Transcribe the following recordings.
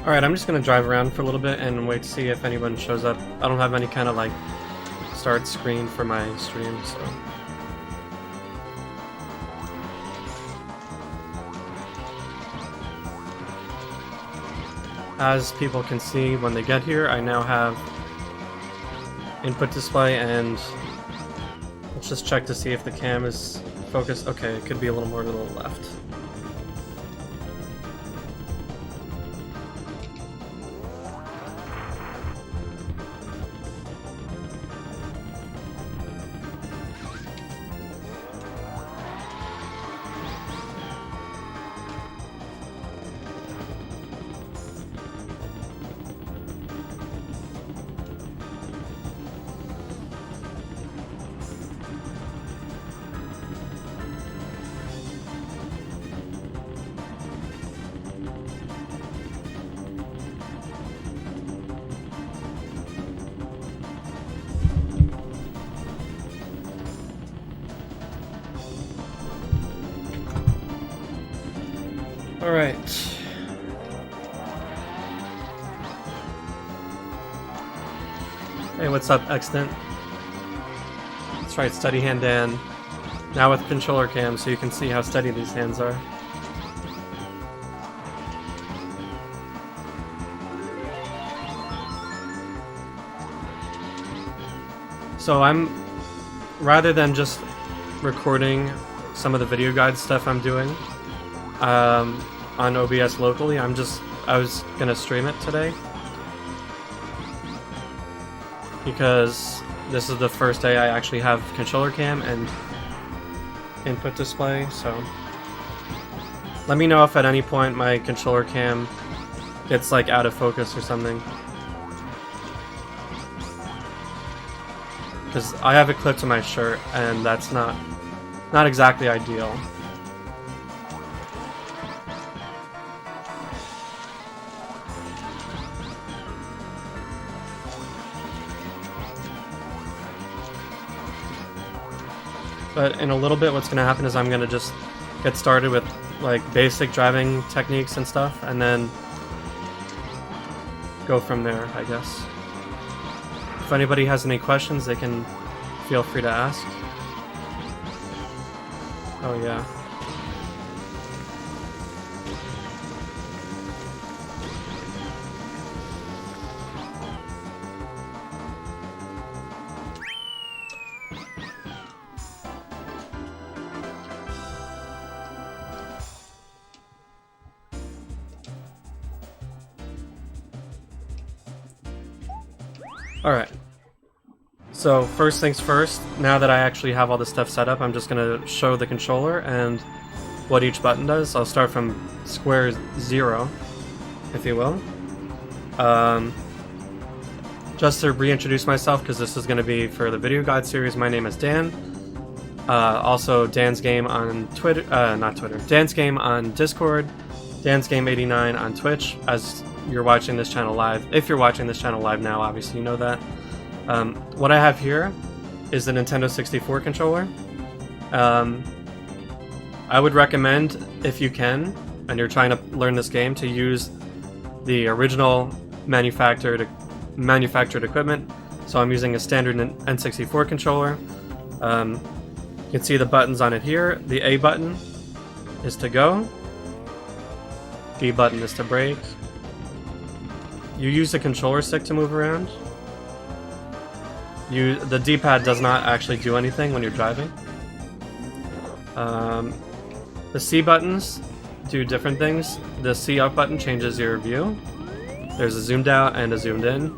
Alright, I'm just gonna drive around for a little bit and wait to see if anyone shows up. I don't have any kind of like start screen for my stream, so. As people can see when they get here, I now have input display, and let's just check to see if the cam is focused. Okay, it could be a little more to the left. Alright. Hey, what's up, Extant? That's right, Steady Hand Dan. Now with controller cam, so you can see how steady these hands are. So rather than just recording some of the video guide stuff I'm doing, on OBS locally, I was gonna stream it today because this is the first day I actually have controller cam and input display, so let me know if at any point my controller cam gets like out of focus or something, because I have it clipped to my shirt and that's not exactly ideal. But in a little bit, what's going to happen is I'm going to just get started with like basic driving techniques and stuff, and then go from there, I guess. If anybody has any questions, they can feel free to ask. Oh yeah. Alright, so first things first, now that I actually have all the stuff set up, I'm just going to show the controller and what each button does. I'll start from square 0, if you will. Just to reintroduce myself, because this is going to be for the video guide series, my name is Dan. Also, Dan's Game on Twitter, not Twitter, Dan's Game on Discord, Dan's Game 89 on Twitch, as you're watching this channel live. If you're watching this channel live now, obviously you know that. What I have here is the Nintendo 64 controller. I would recommend, if you can, and you're trying to learn this game, to use the original manufactured equipment. So I'm using a standard N64 controller. You can see the buttons on it here. The A button is to go. B button is to brake. You use the controller stick to move around. The D-pad does not actually do anything when you're driving. The C buttons do different things. The C up button changes your view. There's a zoomed out and a zoomed in.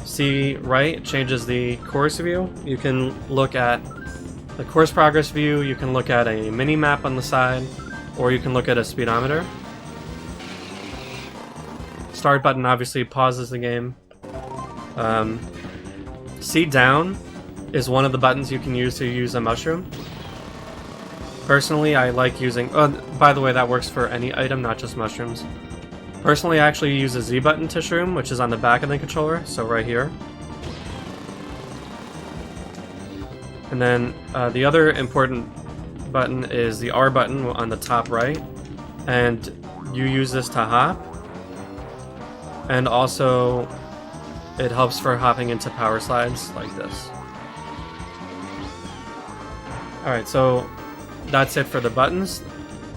C right changes the course view. You can look at the course progress view, you can look at a mini map on the side, or you can look at a speedometer. Start button obviously pauses the game. C down is one of the buttons you can use to use a mushroom. Personally, I like using... Oh, by the way, that works for any item, not just mushrooms. Personally, I actually use a Z button to shroom, which is on the back of the controller, so right here. And then the other important button is the R button on the top right, and you use this to hop. and also it helps for hopping into power slides like this. Alright, so that's it for the buttons.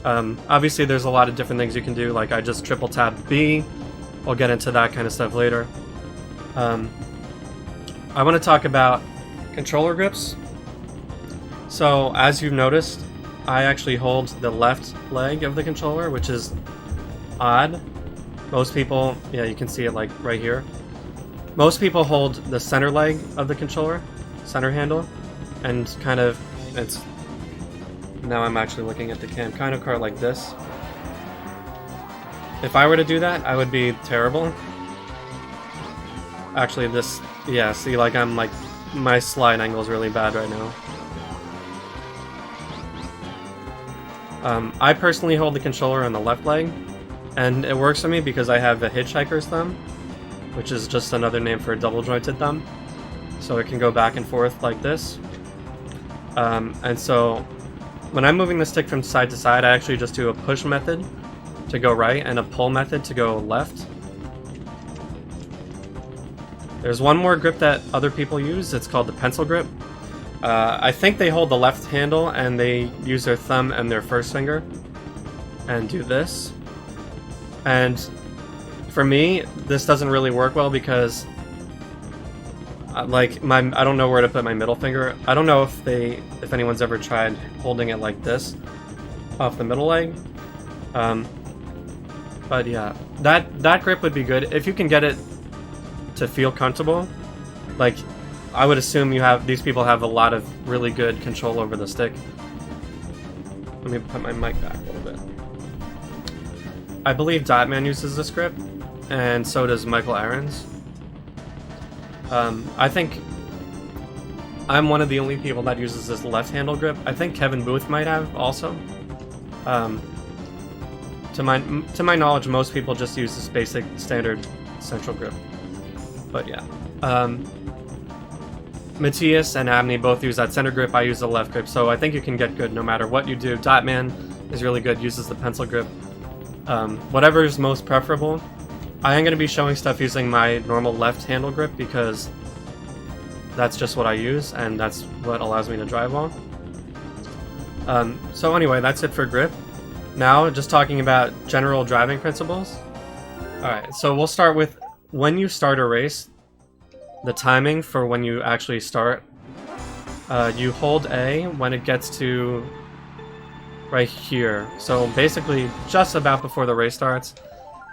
Obviously there's a lot of different things you can do, like I just triple tap B. We'll get into that kind of stuff later. I want to talk about controller grips. So as you've noticed, I actually hold the left leg of the controller, which is odd. Most people, yeah, you can see it like right here. Most people hold the center leg of the controller, center handle, and kind of, it's, now I'm actually looking at the cam, kind of like this. If I were to do that, I would be terrible. Actually, this, yeah, see, like I'm like, my slide angle is really bad right now. I personally hold the controller on the left leg, and it works for me because I have a hitchhiker's thumb, which is just another name for a double jointed thumb. So it can go back and forth like this. And so when I'm moving the stick from side to side, I actually just do a push method to go right and a pull method to go left. There's one more grip that other people use. It's called the pencil grip. I think they hold the left handle and they use their thumb and their first finger and do this. And for me, this doesn't really work well because like I don't know where to put my middle finger. I don't know if anyone's ever tried holding it like this off the middle leg. But yeah, that grip would be good if you can get it to feel comfortable. Like, I would assume these people have a lot of really good control over the stick. Let me put my mic back a little bit. I believe Dotman uses this grip, and so does Michael Aarons. I think I'm one of the only people that uses this left handle grip. I think Kevin Booth might have also. To my knowledge, most people just use this basic standard central grip. But yeah. Matthias and Abney both use that center grip. I use the left grip, so I think you can get good no matter what you do. Dotman is really good, uses the pencil grip. Whatever is most preferable. I am going to be showing stuff using my normal left handle grip because that's just what I use and that's what allows me to drive well. So anyway, that's it for grip. Now, just talking about general driving principles. Alright, so we'll start with when you start a race, the timing for when you actually start. You hold A when it gets to right here. So basically, just about before the race starts.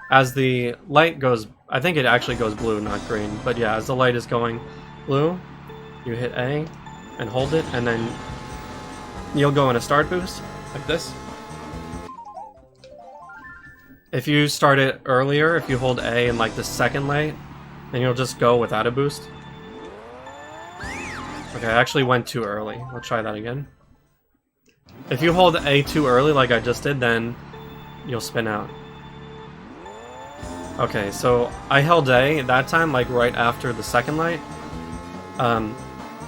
As the light goes, I think it actually goes blue, not green, but yeah, as the light is going blue, you hit A and hold it, and then you'll go in a start boost, like this. If you start it earlier, if you hold A in like the second light, then you'll just go without a boost. Okay, I actually went too early. I'll try that again. If you hold A too early, like I just did, then you'll spin out. Okay, so I held A that time, like right after the second light.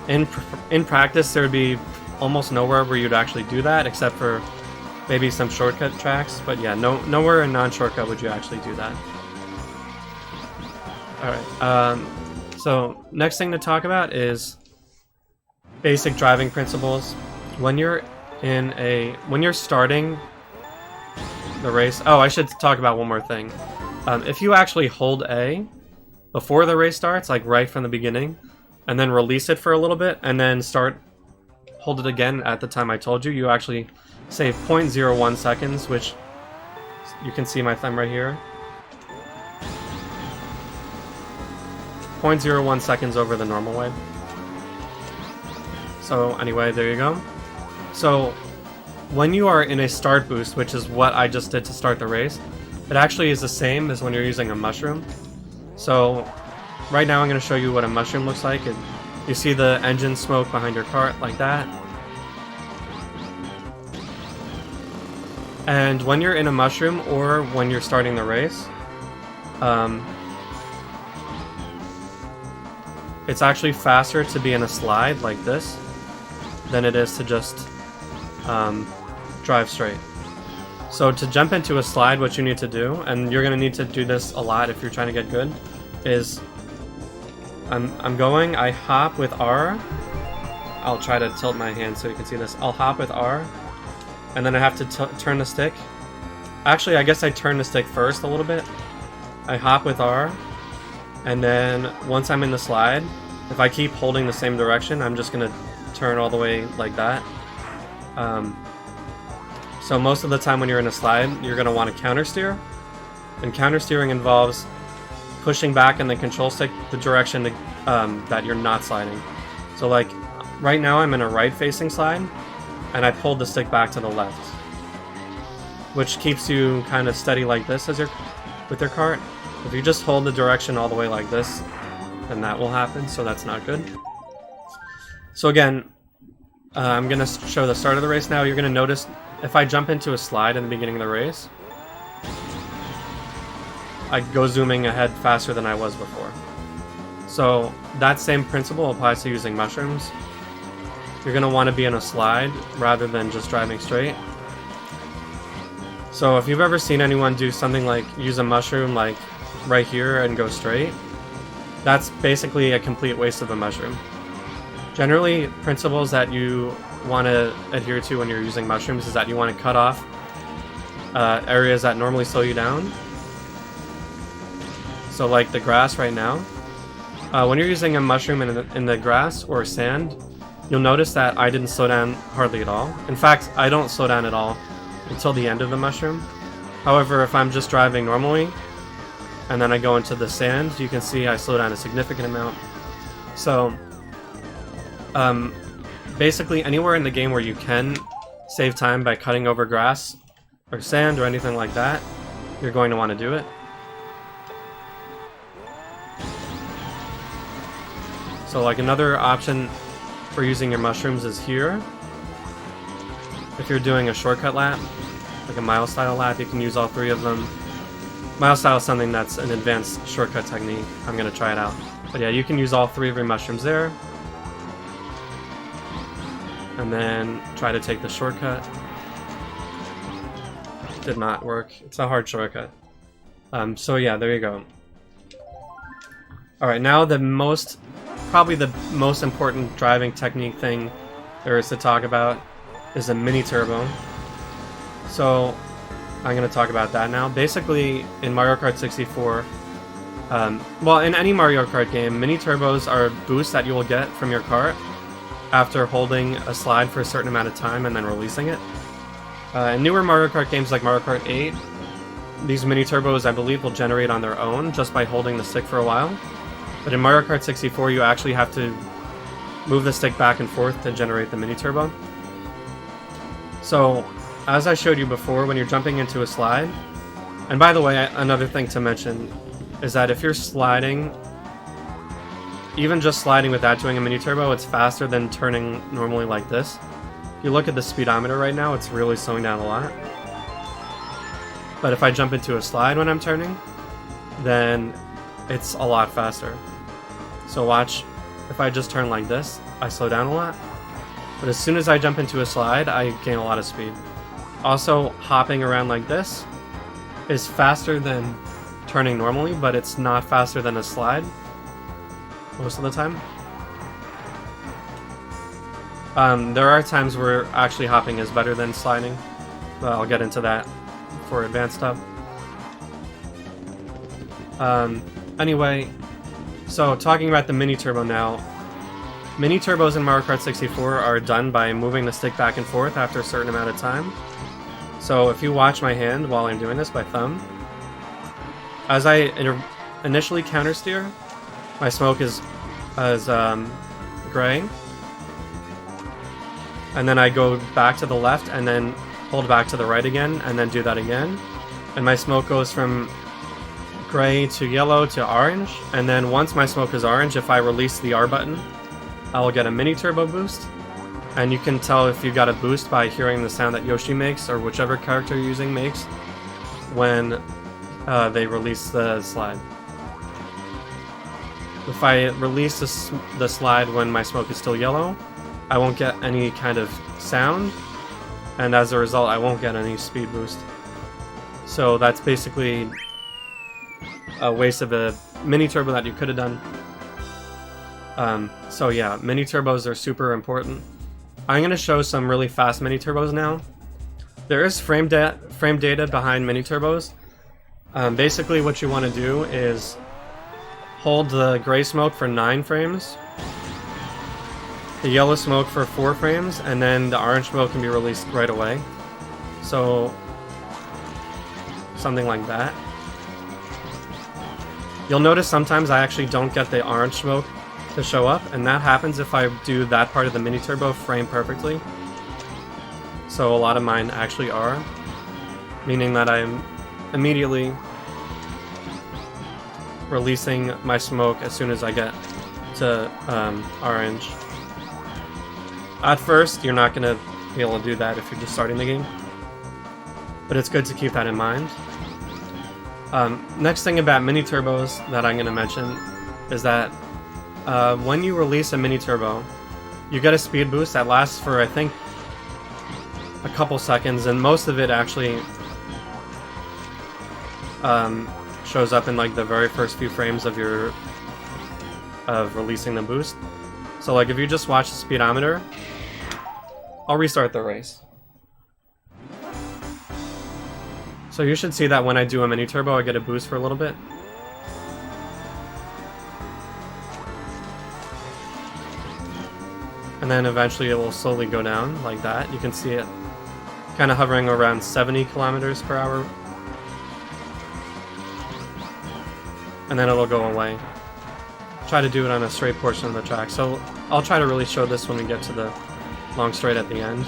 In practice, there would be almost nowhere where you'd actually do that, except for maybe some shortcut tracks. But yeah, nowhere in non-shortcut would you actually do that. Alright, so next thing to talk about is basic driving principles. When you're starting the race... Oh, I should talk about one more thing. If you actually hold A before the race starts, like right from the beginning, and then release it for a little bit, and then hold it again at the time I told you, you actually save 0.01 seconds, which you can see my thumb right here. 0.01 seconds over the normal way. So anyway, there you go. So when you are in a start boost, which is what I just did to start the race, it actually is the same as when you're using a mushroom. So right now I'm going to show you what a mushroom looks like. You see the engine smoke behind your cart like that. And when you're in a mushroom or when you're starting the race, it's actually faster to be in a slide like this than it is to just drive straight. So to jump into a slide, what you need to do, and you're going to need to do this a lot if you're trying to get good, is I hop with R. I'll try to tilt my hand so you can see this. I'll hop with R, and then I have to turn the stick. Actually, I guess I turn the stick first a little bit. I hop with R, and then once I'm in the slide, if I keep holding the same direction, I'm just going to turn all the way like that. So most of the time when you're in a slide, you're going to want to counter steer. And counter steering involves pushing back in the control stick the direction that you're not sliding. So like right now I'm in a right facing slide, and I pulled the stick back to the left, which keeps you kind of steady like this with your cart. If you just hold the direction all the way like this, then that will happen, so that's not good. So again, I'm going to show the start of the race now. You're going to notice if I jump into a slide in the beginning of the race, I go zooming ahead faster than I was before. So that same principle applies to using mushrooms. You're going to want to be in a slide rather than just driving straight. So if you've ever seen anyone do something like use a mushroom like right here and go straight, that's basically a complete waste of a mushroom. Generally, principles that you want to adhere to when you're using mushrooms is that you want to cut off areas that normally slow you down. So like the grass right now. When you're using a mushroom in the grass or sand, you'll notice that I didn't slow down hardly at all. In fact, I don't slow down at all until the end of the mushroom. However, if I'm just driving normally, and then I go into the sand, you can see I slow down a significant amount. So, basically anywhere in the game where you can save time by cutting over grass or sand or anything like that, you're going to want to do it. So like another option for using your mushrooms is here. If you're doing a shortcut lap, like a mile style lap, you can use all three of them. Mile style is something that's an advanced shortcut technique. I'm going to try it out. But yeah, you can use all three of your mushrooms there. And then try to take the shortcut. Did not work. It's a hard shortcut. So yeah, there you go. Alright, now probably the most important driving technique thing there is to talk about is a mini turbo. So I'm going to talk about that now. Basically, in Mario Kart 64, well, in any Mario Kart game, mini turbos are boosts that you will get from your cart after holding a slide for a certain amount of time and then releasing it. In newer Mario Kart games like Mario Kart 8, these mini turbos, I believe, will generate on their own just by holding the stick for a while. But in Mario Kart 64, you actually have to move the stick back and forth to generate the mini turbo. So, as I showed you before, when you're jumping into a slide, and by the way, another thing to mention is that if you're sliding, even just sliding without doing a mini turbo, it's faster than turning normally like this. If you look at the speedometer right now, it's really slowing down a lot. But if I jump into a slide when I'm turning, then it's a lot faster. So watch, if I just turn like this, I slow down a lot. But as soon as I jump into a slide, I gain a lot of speed. Also, hopping around like this is faster than turning normally, but it's not faster than a slide most of the time. There are times where actually hopping is better than sliding, but I'll get into that for advanced stuff. Anyway, so talking about the mini turbo now. Mini turbos in Mario Kart 64 are done by moving the stick back and forth after a certain amount of time. So if you watch my hand while I'm doing this by thumb, as I initially counter steer, my smoke is gray, and then I go back to the left and then hold back to the right again and then do that again, and my smoke goes from gray to yellow to orange, and then once my smoke is orange, if I release the R button, I will get a mini turbo boost. And you can tell if you got a boost by hearing the sound that Yoshi makes, or whichever character you're using makes, when they release the slide. If I release the slide when my smoke is still yellow, I won't get any kind of sound, and as a result, I won't get any speed boost. So that's basically a waste of a mini turbo that you could have done. So yeah, mini turbos are super important. I'm going to show some really fast mini turbos now. There is frame data behind mini turbos. Basically what you want to do is hold the gray smoke for 9 frames, the yellow smoke for 4 frames, and then the orange smoke can be released right away. So something like that. You'll notice sometimes I actually don't get the orange smoke to show up, and that happens if I do that part of the mini turbo frame perfectly. So a lot of mine actually are, meaning that I'm immediately releasing my smoke as soon as I get to orange. At first, you're not going to be able to do that if you're just starting the game, but it's good to keep that in mind. Next thing about mini turbos that I'm going to mention is that when you release a mini turbo, you get a speed boost that lasts for, I think, a couple seconds, and most of it actually shows up in like the very first few frames of releasing the boost. So like if you just watch the speedometer, I'll restart the race. So you should see that when I do a mini turbo, I get a boost for a little bit. And then eventually it will slowly go down like that. You can see it kind of hovering around 70 kilometers per hour. And then it'll go away. Try to do it on a straight portion of the track. So I'll try to really show this when we get to the long straight at the end.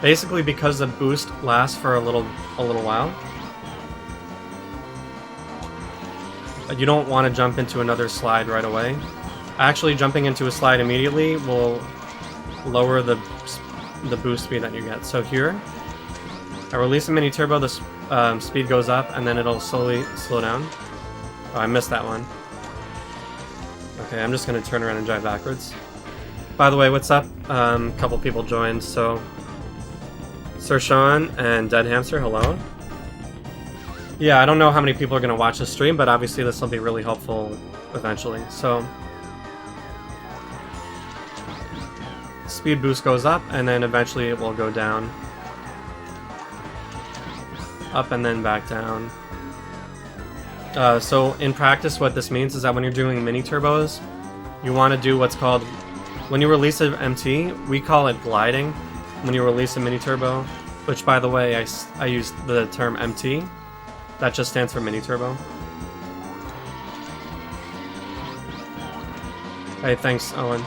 Basically, because the boost lasts for a little while, you don't want to jump into another slide right away. Actually, jumping into a slide immediately will lower the boost speed that you get. So here, I release a mini turbo, the speed goes up, and then it'll slowly slow down. Oh, I missed that one. Okay, I'm just going to turn around and drive backwards. By the way, what's up? A couple people joined, so Sir Sean and Dead Hamster, hello. Yeah, I don't know how many people are going to watch this stream, but obviously this will be really helpful eventually. So speed boost goes up, and then eventually it will go down. Up and then back down. So in practice, what this means is that when you're doing mini turbos, you want to do what's called, when you release an MT, we call it gliding. When you release a mini turbo, which by the way, I used the term MT. That just stands for mini turbo. Hey, thanks, Owen.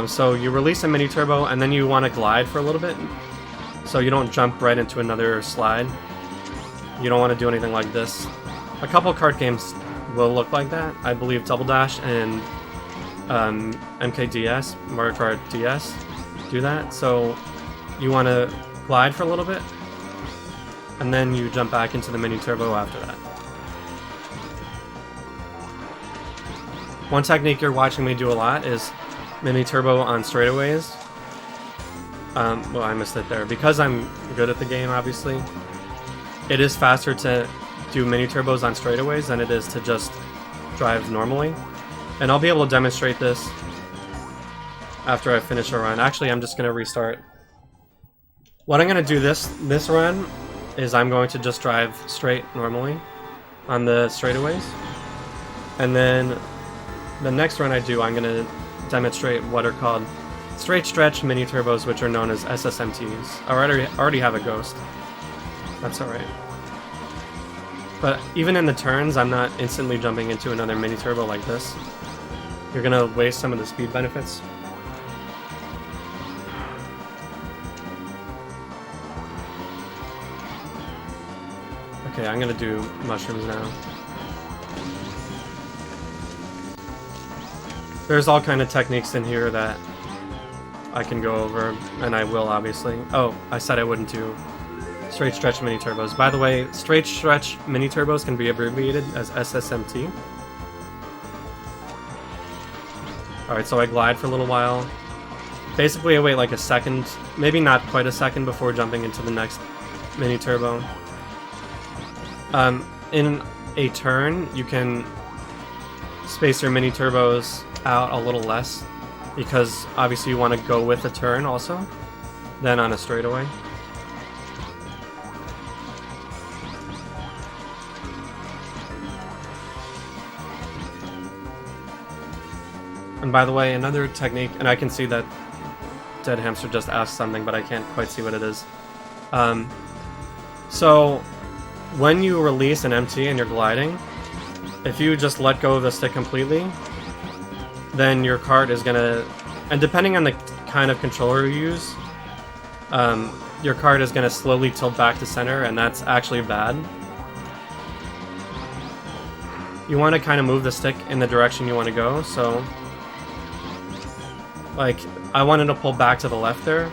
So you release a mini turbo, and then you want to glide for a little bit, so you don't jump right into another slide. You don't want to do anything like this. A couple kart games will look like that. I believe Double Dash and MKDS, Mario Kart DS, do that. So you want to glide for a little bit, and then you jump back into the mini turbo after that. One technique you're watching me do a lot is mini turbo on straightaways. Well, I missed it there. Because I'm good at the game, obviously, it is faster to do mini turbos on straightaways than it is to just drive normally. And I'll be able to demonstrate this after I finish a run. Actually, I'm just going to restart. What I'm going to do this run is I'm going to just drive straight normally on the straightaways. And then the next run I do, I'm going to demonstrate what are called straight stretch mini turbos, which are known as SSMTs. I already have a ghost. That's alright. But even in the turns, I'm not instantly jumping into another mini turbo like this. You're gonna waste some of the speed benefits. Okay, I'm gonna do mushrooms now. There's all kind of techniques in here that I can go over, and I will, obviously. Oh, I said I wouldn't do straight stretch mini turbos. By the way, straight stretch mini turbos can be abbreviated as SSMT. Alright, so I glide for a little while. Basically, I wait like a second, maybe not quite a second, before jumping into the next mini turbo. In a turn, you can space your mini turbos out a little less, because obviously you want to go with a turn also, than on a straightaway. And by the way, another technique, and I can see that Dead Hamster just asked something, but I can't quite see what it is. So, when you release an MT and you're gliding, if you just let go of the stick completely, then your cart is gonna, and depending on the kind of controller you use, your cart is gonna slowly tilt back to center, and that's actually bad. You want to kind of move the stick in the direction you want to go, so like, I wanted to pull back to the left there.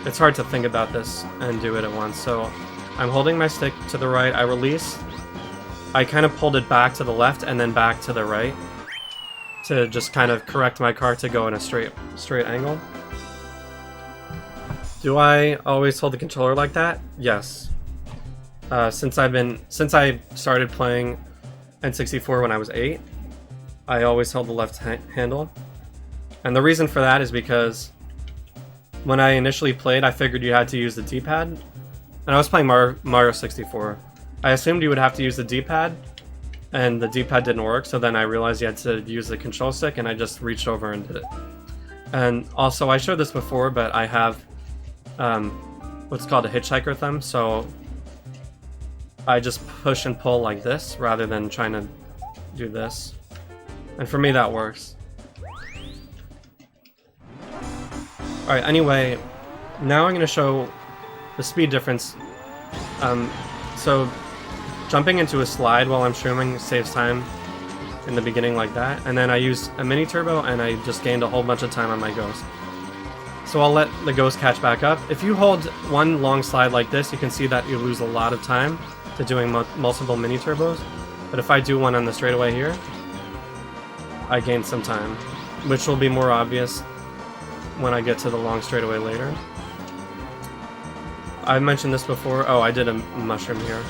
It's hard to think about this and do it at once, so I'm holding my stick to the right, I release, I kind of pulled it back to the left and then back to the right to just kind of correct my cart to go in a straight angle. Do I always hold the controller like that? Yes. Since I started playing N64 when I was 8, I always held the left handle. And the reason for that is because when I initially played, I figured you had to use the D-pad. And I was playing Mario 64. I assumed you would have to use the D-pad, and the D-pad didn't work, so then I realized you had to use the control stick, and I just reached over and did it. And also, I showed this before, but I have what's called a hitchhiker thumb, so I just push and pull like this, rather than trying to do this. And for me, that works. Alright, anyway, now I'm going to show the speed difference. So, jumping into a slide while I'm shrooming saves time in the beginning like that, and then I use a mini turbo and I just gained a whole bunch of time on my ghost. So I'll let the ghost catch back up. If you hold one long slide like this, you can see that you lose a lot of time to doing multiple mini turbos, but if I do one on the straightaway here, I gain some time, which will be more obvious when I get to the long straightaway later. I mentioned this before. Oh, I did a mushroom here.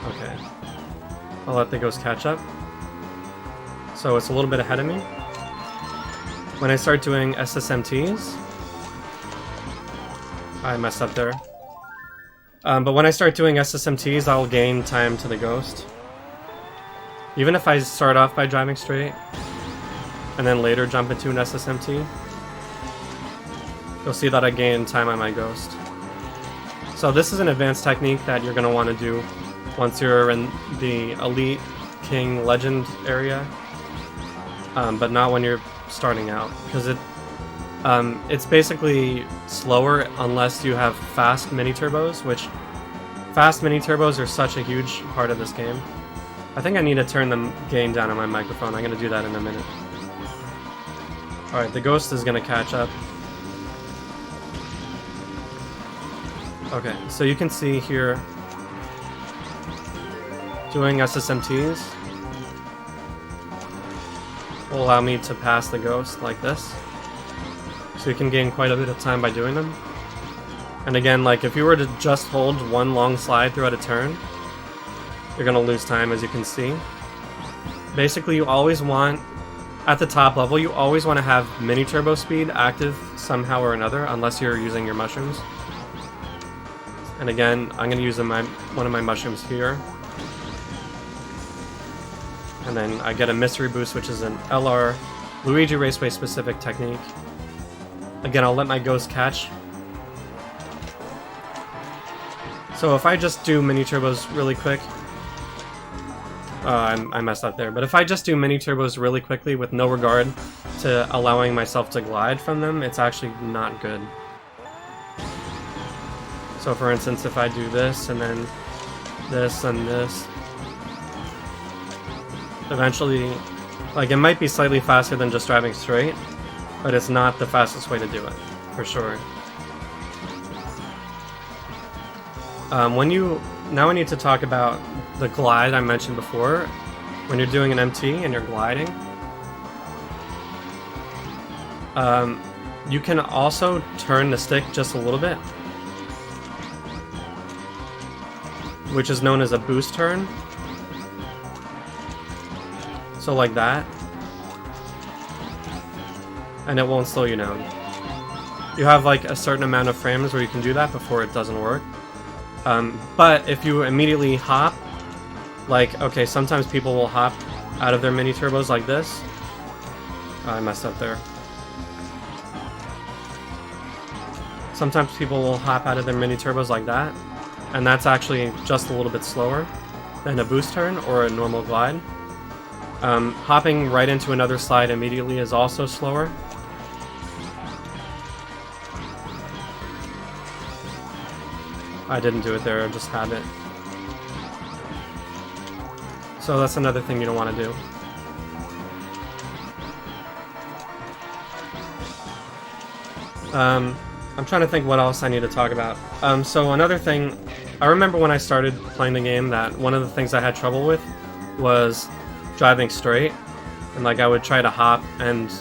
Okay. I'll let the ghost catch up. So it's a little bit ahead of me. When I start doing SSMTs, I messed up there. But when I start doing SSMTs, I'll gain time to the ghost. Even if I start off by driving straight, and then later jump into an SSMT, you'll see that I gain time on my ghost. So this is an advanced technique that you're going to want to do once you're in the Elite, King, Legend area, but not when you're starting out, because it's basically slower unless you have fast mini turbos, which fast mini turbos are such a huge part of this game. I think I need to turn the gain down on my microphone. I'm going to do that in a minute. Alright, the ghost is going to catch up. Okay, so you can see here, doing SSMTs will allow me to pass the ghost like this. So you can gain quite a bit of time by doing them. And again, like if you were to just hold one long slide throughout a turn, you're going to lose time, as you can see. Basically, you always want, at the top level, you always want to have mini turbo speed active somehow or another, unless you're using your mushrooms. And again, I'm going to use one of my mushrooms here. And then I get a mystery boost, which is an LR Luigi Raceway specific technique. Again, I'll let my ghost catch. So if I just do mini turbos really quick, I messed up there, but if I just do mini turbos really quickly with no regard to allowing myself to glide from them, it's actually not good. So for instance, if I do this and then this and this, eventually, like, it might be slightly faster than just driving straight, but it's not the fastest way to do it, for sure. Now I need to talk about the glide I mentioned before. When you're doing an MT and you're gliding, You can also turn the stick just a little bit, which is known as a boost turn. So like that. And it won't slow you down. You have like a certain amount of frames where you can do that before it doesn't work. But if you immediately hop, like, okay, sometimes people will hop out of their mini turbos like this. Oh, I messed up there. Sometimes people will hop out of their mini turbos like that, and that's actually just a little bit slower than a boost turn or a normal glide. Hopping right into another slide immediately is also slower. I didn't do it there, I just had it. So that's another thing you don't want to do. I'm trying to think what else I need to talk about. So another thing, I remember when I started playing the game that one of the things I had trouble with was driving straight. And like I would try to hop and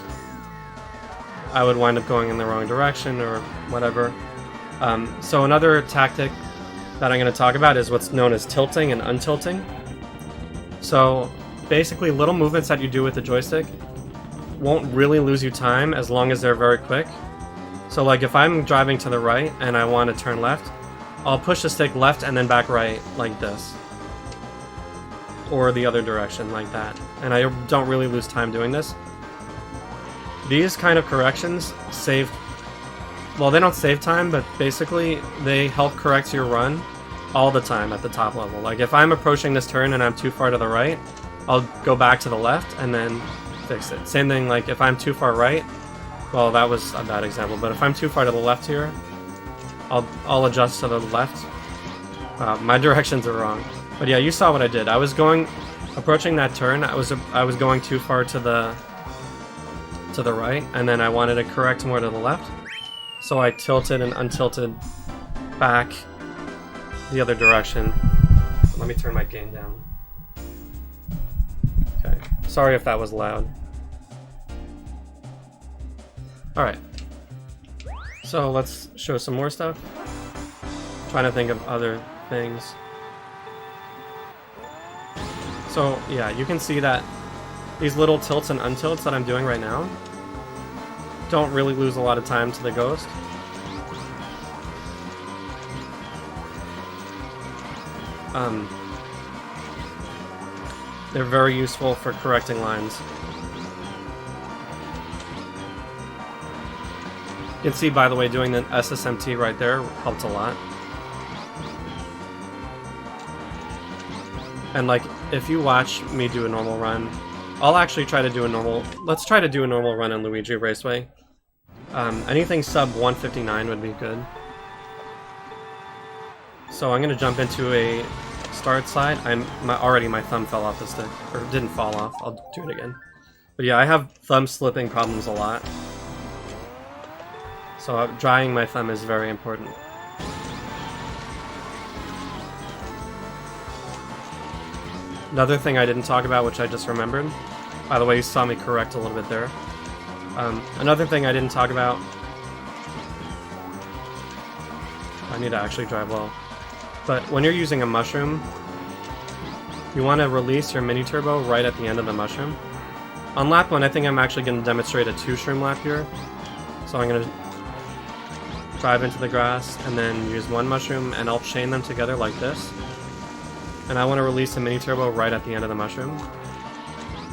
I would wind up going in the wrong direction or whatever. So another tactic that I'm going to talk about is what's known as tilting and untilting. So basically little movements that you do with the joystick won't really lose you time as long as they're very quick. So like if I'm driving to the right and I want to turn left, I'll push the stick left and then back right like this. Or the other direction like that. And I don't really lose time doing this. These kind of corrections save... Well, they don't save time, but basically they help correct your run all the time at the top level. Like if I'm approaching this turn and I'm too far to the right, I'll go back to the left and then fix it. Same thing, like if I'm too far right, well, that was a bad example, but if I'm too far to the left here, I'll adjust to the left. My directions are wrong. But yeah, you saw what I did. I was approaching that turn, I was going too far to the right, and then I wanted to correct more to the left. So I tilted and untilted back the other direction. Let me turn my gain down. Okay, sorry if that was loud. Alright, so let's show some more stuff. Trying to think of other things. So yeah, you can see that these little tilts and untilts that I'm doing right now don't really lose a lot of time to the ghost. They're very useful for correcting lines. You can see, by the way, doing the SSMT right there helped a lot. And like, if you watch me do a normal run, I'll actually try to do a normal... Let's try to do a normal run in Luigi Raceway. Anything sub 159 would be good. So I'm going to jump into a start slide. Already my thumb fell off the stick. Or didn't fall off. I'll do it again. But yeah, I have thumb slipping problems a lot. So drying my thumb is very important. Another thing I didn't talk about, which I just remembered. By the way, you saw me correct a little bit there. Another thing I didn't talk about... I need to actually drive well. But when you're using a mushroom, you want to release your mini turbo right at the end of the mushroom. On lap 1, I think I'm actually going to demonstrate a 2-shroom lap here. So I'm going to drive into the grass and then use one mushroom, and I'll chain them together like this. And I want to release the mini turbo right at the end of the mushroom.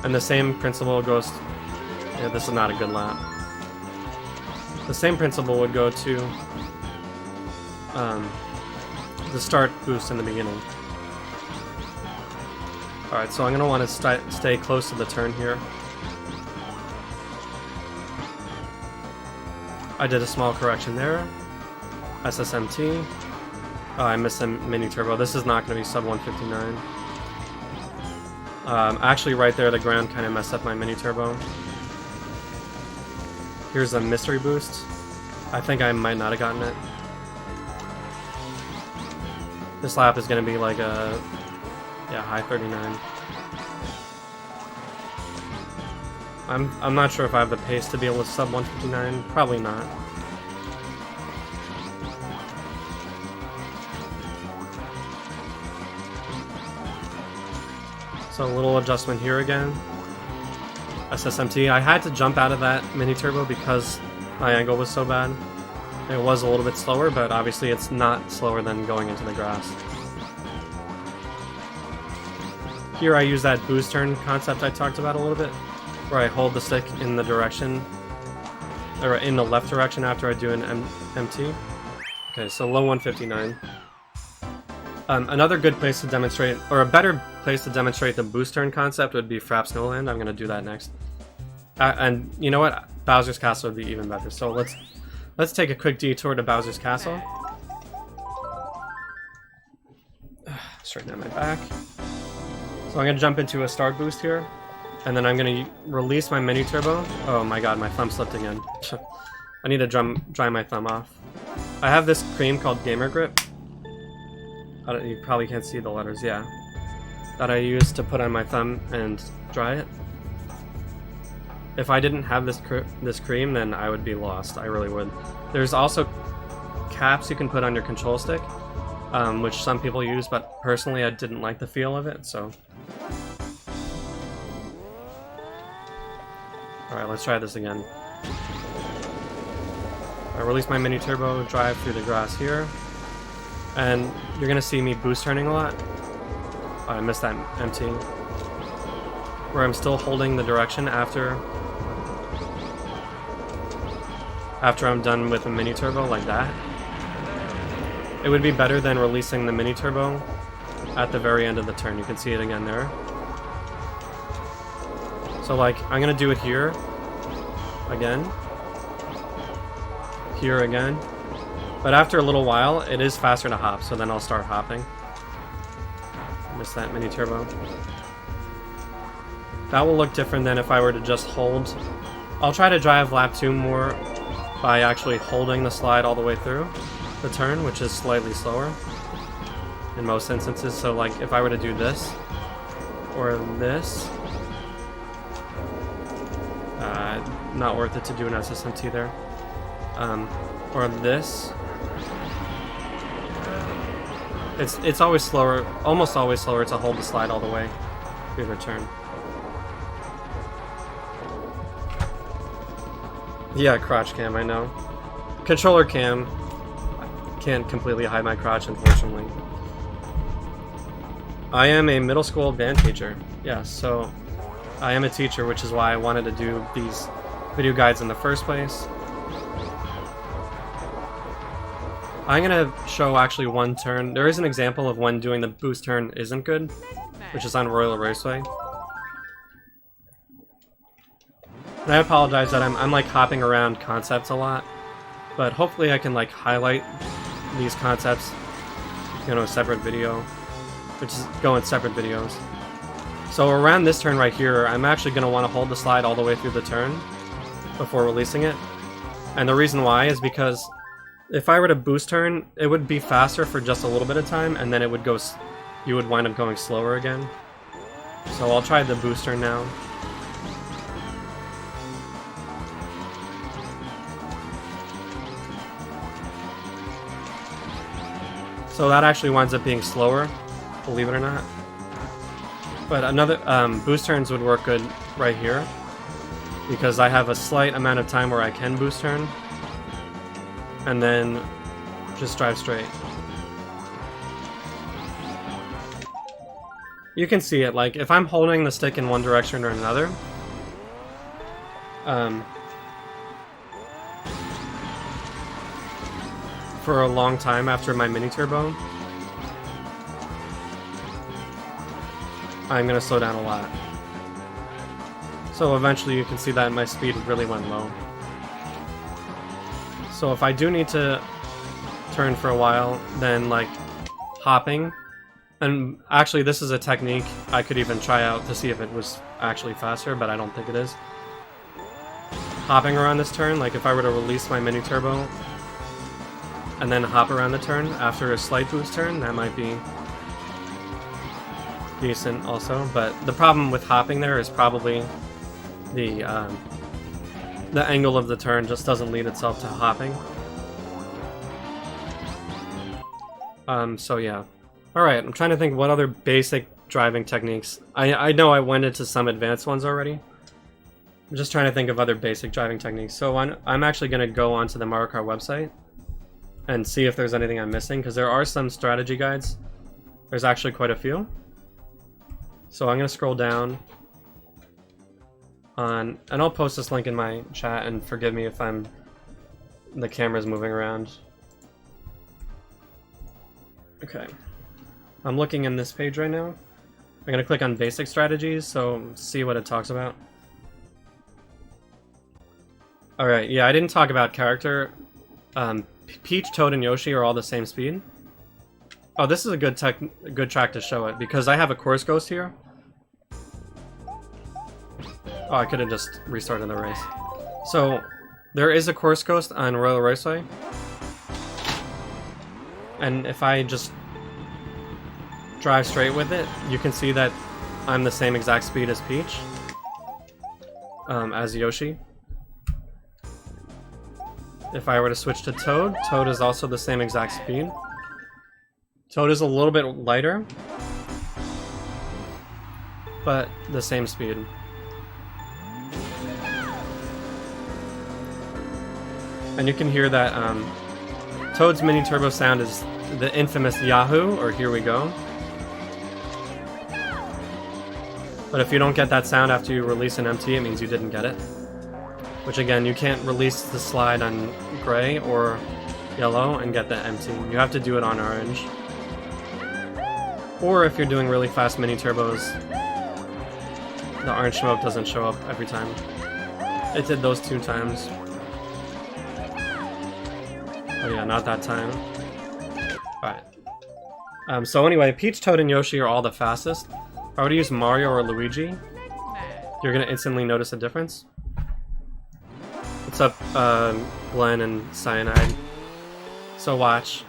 And the same principle goes... Yeah, this is not a good lap. The same principle would go to the start boost in the beginning. Alright, so I'm going to want to stay close to the turn here. I did a small correction there. SSMT. Oh, I missed a mini turbo. This is not going to be sub 159. Actually, right there, the ground kind of messed up my mini turbo. Here's a mystery boost. I think I might not have gotten it. This lap is going to be like a... yeah, high 39. I'm not sure if I have the pace to be able to sub 159. Probably not. So a little adjustment here again. SSMT. I had to jump out of that mini turbo because my angle was so bad. It was a little bit slower, but obviously it's not slower than going into the grass. Here I use that boost turn concept I talked about a little bit, where I hold the stick in the direction, or in the left direction after I do an MT. Okay, so low 159. Another good place to demonstrate, or a better place to demonstrate the boost turn concept would be Fraps No Land. I'm going to do that next. And you know what? Bowser's Castle would be even better. So let's take a quick detour to Bowser's Castle. Straighten out my back. So I'm going to jump into a start boost here. And then I'm going to release my mini turbo. Oh my god, my thumb slipped again. I need to dry my thumb off. I have this cream called Gamer Grip. You probably can't see the letters, yeah. That I use to put on my thumb and dry it. If I didn't have this cream, then I would be lost. I really would. There's also caps you can put on your control stick, which some people use, but personally I didn't like the feel of it, so... Alright, let's try this again. I release my mini turbo, drive through the grass here. And you're gonna see me boost turning a lot. Oh, I missed that MT. Where I'm still holding the direction after I'm done with a mini turbo like that. It would be better than releasing the mini turbo at the very end of the turn. You can see it again there. So like, I'm gonna do it here again. Here again. But after a little while, it is faster to hop, so then I'll start hopping. Missed that mini turbo. That will look different than if I were to just hold. I'll try to drive lap 2 more by actually holding the slide all the way through the turn, which is slightly slower in most instances. So like if I were to do this, or this, not worth it to do an SSMT there. Or this. It's always slower, almost always slower to hold the slide all the way through the turn. Yeah, crotch cam, I know. Controller cam. Can't completely hide my crotch, unfortunately. I am a middle school band teacher. Yeah, so I am a teacher, which is why I wanted to do these video guides in the first place. I'm gonna show actually one turn. There is an example of when doing the boost turn isn't good, which is on Royal Raceway. And I apologize that I'm like hopping around concepts a lot, but hopefully I can like highlight these concepts, you know, a separate video, which is go in separate videos. So around this turn right here, I'm actually gonna want to hold the slide all the way through the turn before releasing it. And the reason why is because if I were to boost turn, it would be faster for just a little bit of time, and then it would go. You would wind up going slower again. So I'll try the boost turn now. So that actually winds up being slower, believe it or not. But another boost turns would work good right here, because I have a slight amount of time where I can boost turn. And then just drive straight. You can see it, like, if I'm holding the stick in one direction or another, for a long time after my mini turbo, I'm gonna slow down a lot. So eventually you can see that my speed really went low. So if I do need to turn for a while, then like hopping, and actually this is a technique I could even try out to see if it was actually faster, but I don't think it is. Hopping around this turn, like if I were to release my mini turbo and then hop around the turn after a slight boost turn, that might be decent also. But the problem with hopping there is probably the angle of the turn just doesn't lead itself to hopping. So yeah. Alright, I'm trying to think what other basic driving techniques. I know I went into some advanced ones already. I'm just trying to think of other basic driving techniques. So I'm actually going to go onto the Mario Kart website and see if there's anything I'm missing, because there are some strategy guides. There's actually quite a few. So I'm going to scroll down on, and I'll post this link in my chat, and forgive me if the camera's moving around. Okay. I'm looking in this page right now. I'm going to click on basic strategies, so see what it talks about. Alright, yeah, I didn't talk about character. Peach, Toad, and Yoshi are all the same speed. Oh, this is a good track to show it, because I have a course ghost here. Oh, I could have just restarted the race. So, there is a course ghost on Royal Raceway. And if I just drive straight with it, you can see that I'm the same exact speed as Peach. As Yoshi. If I were to switch to Toad, Toad is also the same exact speed. Toad is a little bit lighter, but the same speed. And you can hear that Toad's mini turbo sound is the infamous Yahoo, or here we go. But if you don't get that sound after you release an MT, it means you didn't get it. Which again, you can't release the slide on gray or yellow and get the MT. You have to do it on orange. Or if you're doing really fast mini turbos, the orange smoke doesn't show up every time. It did those 2 times. Oh yeah, not that time. Alright. So anyway, Peach, Toad, and Yoshi are all the fastest. If I were to use Mario or Luigi, you're gonna instantly notice a difference. What's up, Glenn and Cyanide? So watch.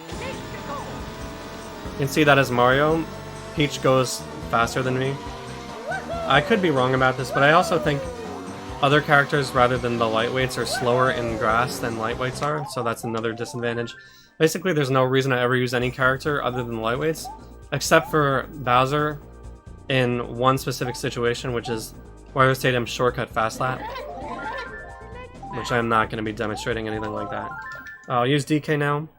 You can see that as Mario, Peach goes faster than me. I could be wrong about this, but I also think other characters, rather than the lightweights, are slower in grass than lightweights are, so that's another disadvantage. Basically, there's no reason to ever use any character other than lightweights, except for Bowser in one specific situation, which is Wario Stadium's shortcut fast lap. Which I'm not going to be demonstrating anything like that. I'll use DK now.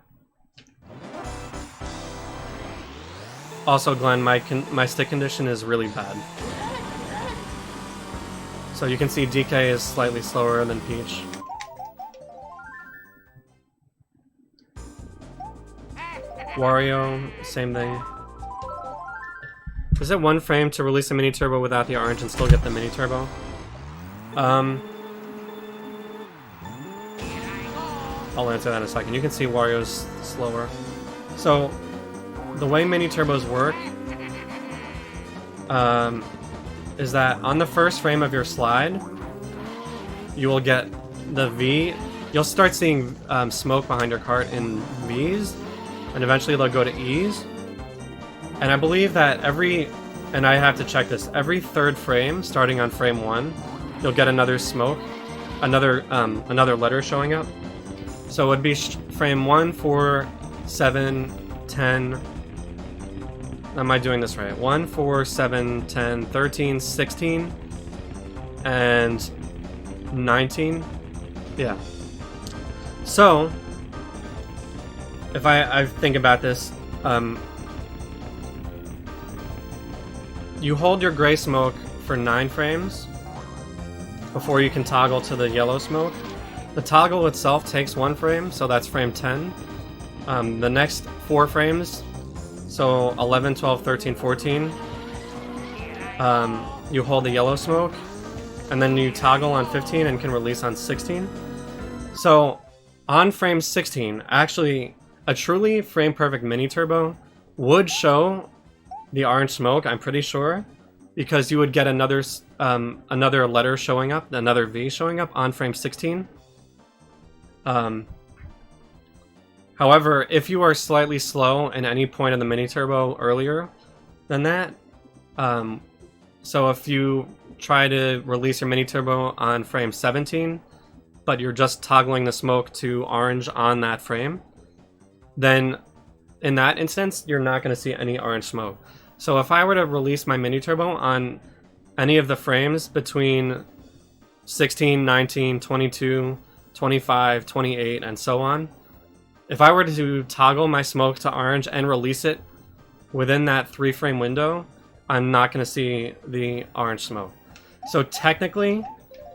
Also, Glenn, my stick condition is really bad. So you can see DK is slightly slower than Peach. Wario, same thing. Is it 1 frame to release a mini turbo without the orange and still get the mini turbo? I'll answer that in a second. You can see Wario's slower. So, the way mini turbos work is that on the first frame of your slide, you will get the V. You'll start seeing smoke behind your cart in V's, and eventually they'll go to E's. And I believe that and I have to check this, every 3rd frame, starting on frame 1, you'll get another smoke, another letter showing up. So it would be frame 1, 4, 7, 10. Am I doing this right? 1, 4, 7, 10, 13, 16, and 19. Yeah. So, if I think about this, you hold your gray smoke for 9 frames before you can toggle to the yellow smoke. The toggle itself takes 1 frame, so that's frame 10. The next 4 frames, so 11, 12, 13, 14, you hold the yellow smoke, and then you toggle on 15 and can release on 16. So, on frame 16, actually, a truly frame-perfect mini-turbo would show the orange smoke, I'm pretty sure, because you would get another letter showing up, another V showing up on frame 16. However, if you are slightly slow at any point in the mini turbo earlier than that, so if you try to release your mini turbo on frame 17, but you're just toggling the smoke to orange on that frame, then in that instance, you're not going to see any orange smoke. So if I were to release my mini turbo on any of the frames between 16, 19, 22, 25, 28, and so on, if I were to toggle my smoke to orange and release it within that 3-frame window, I'm not going to see the orange smoke. So technically,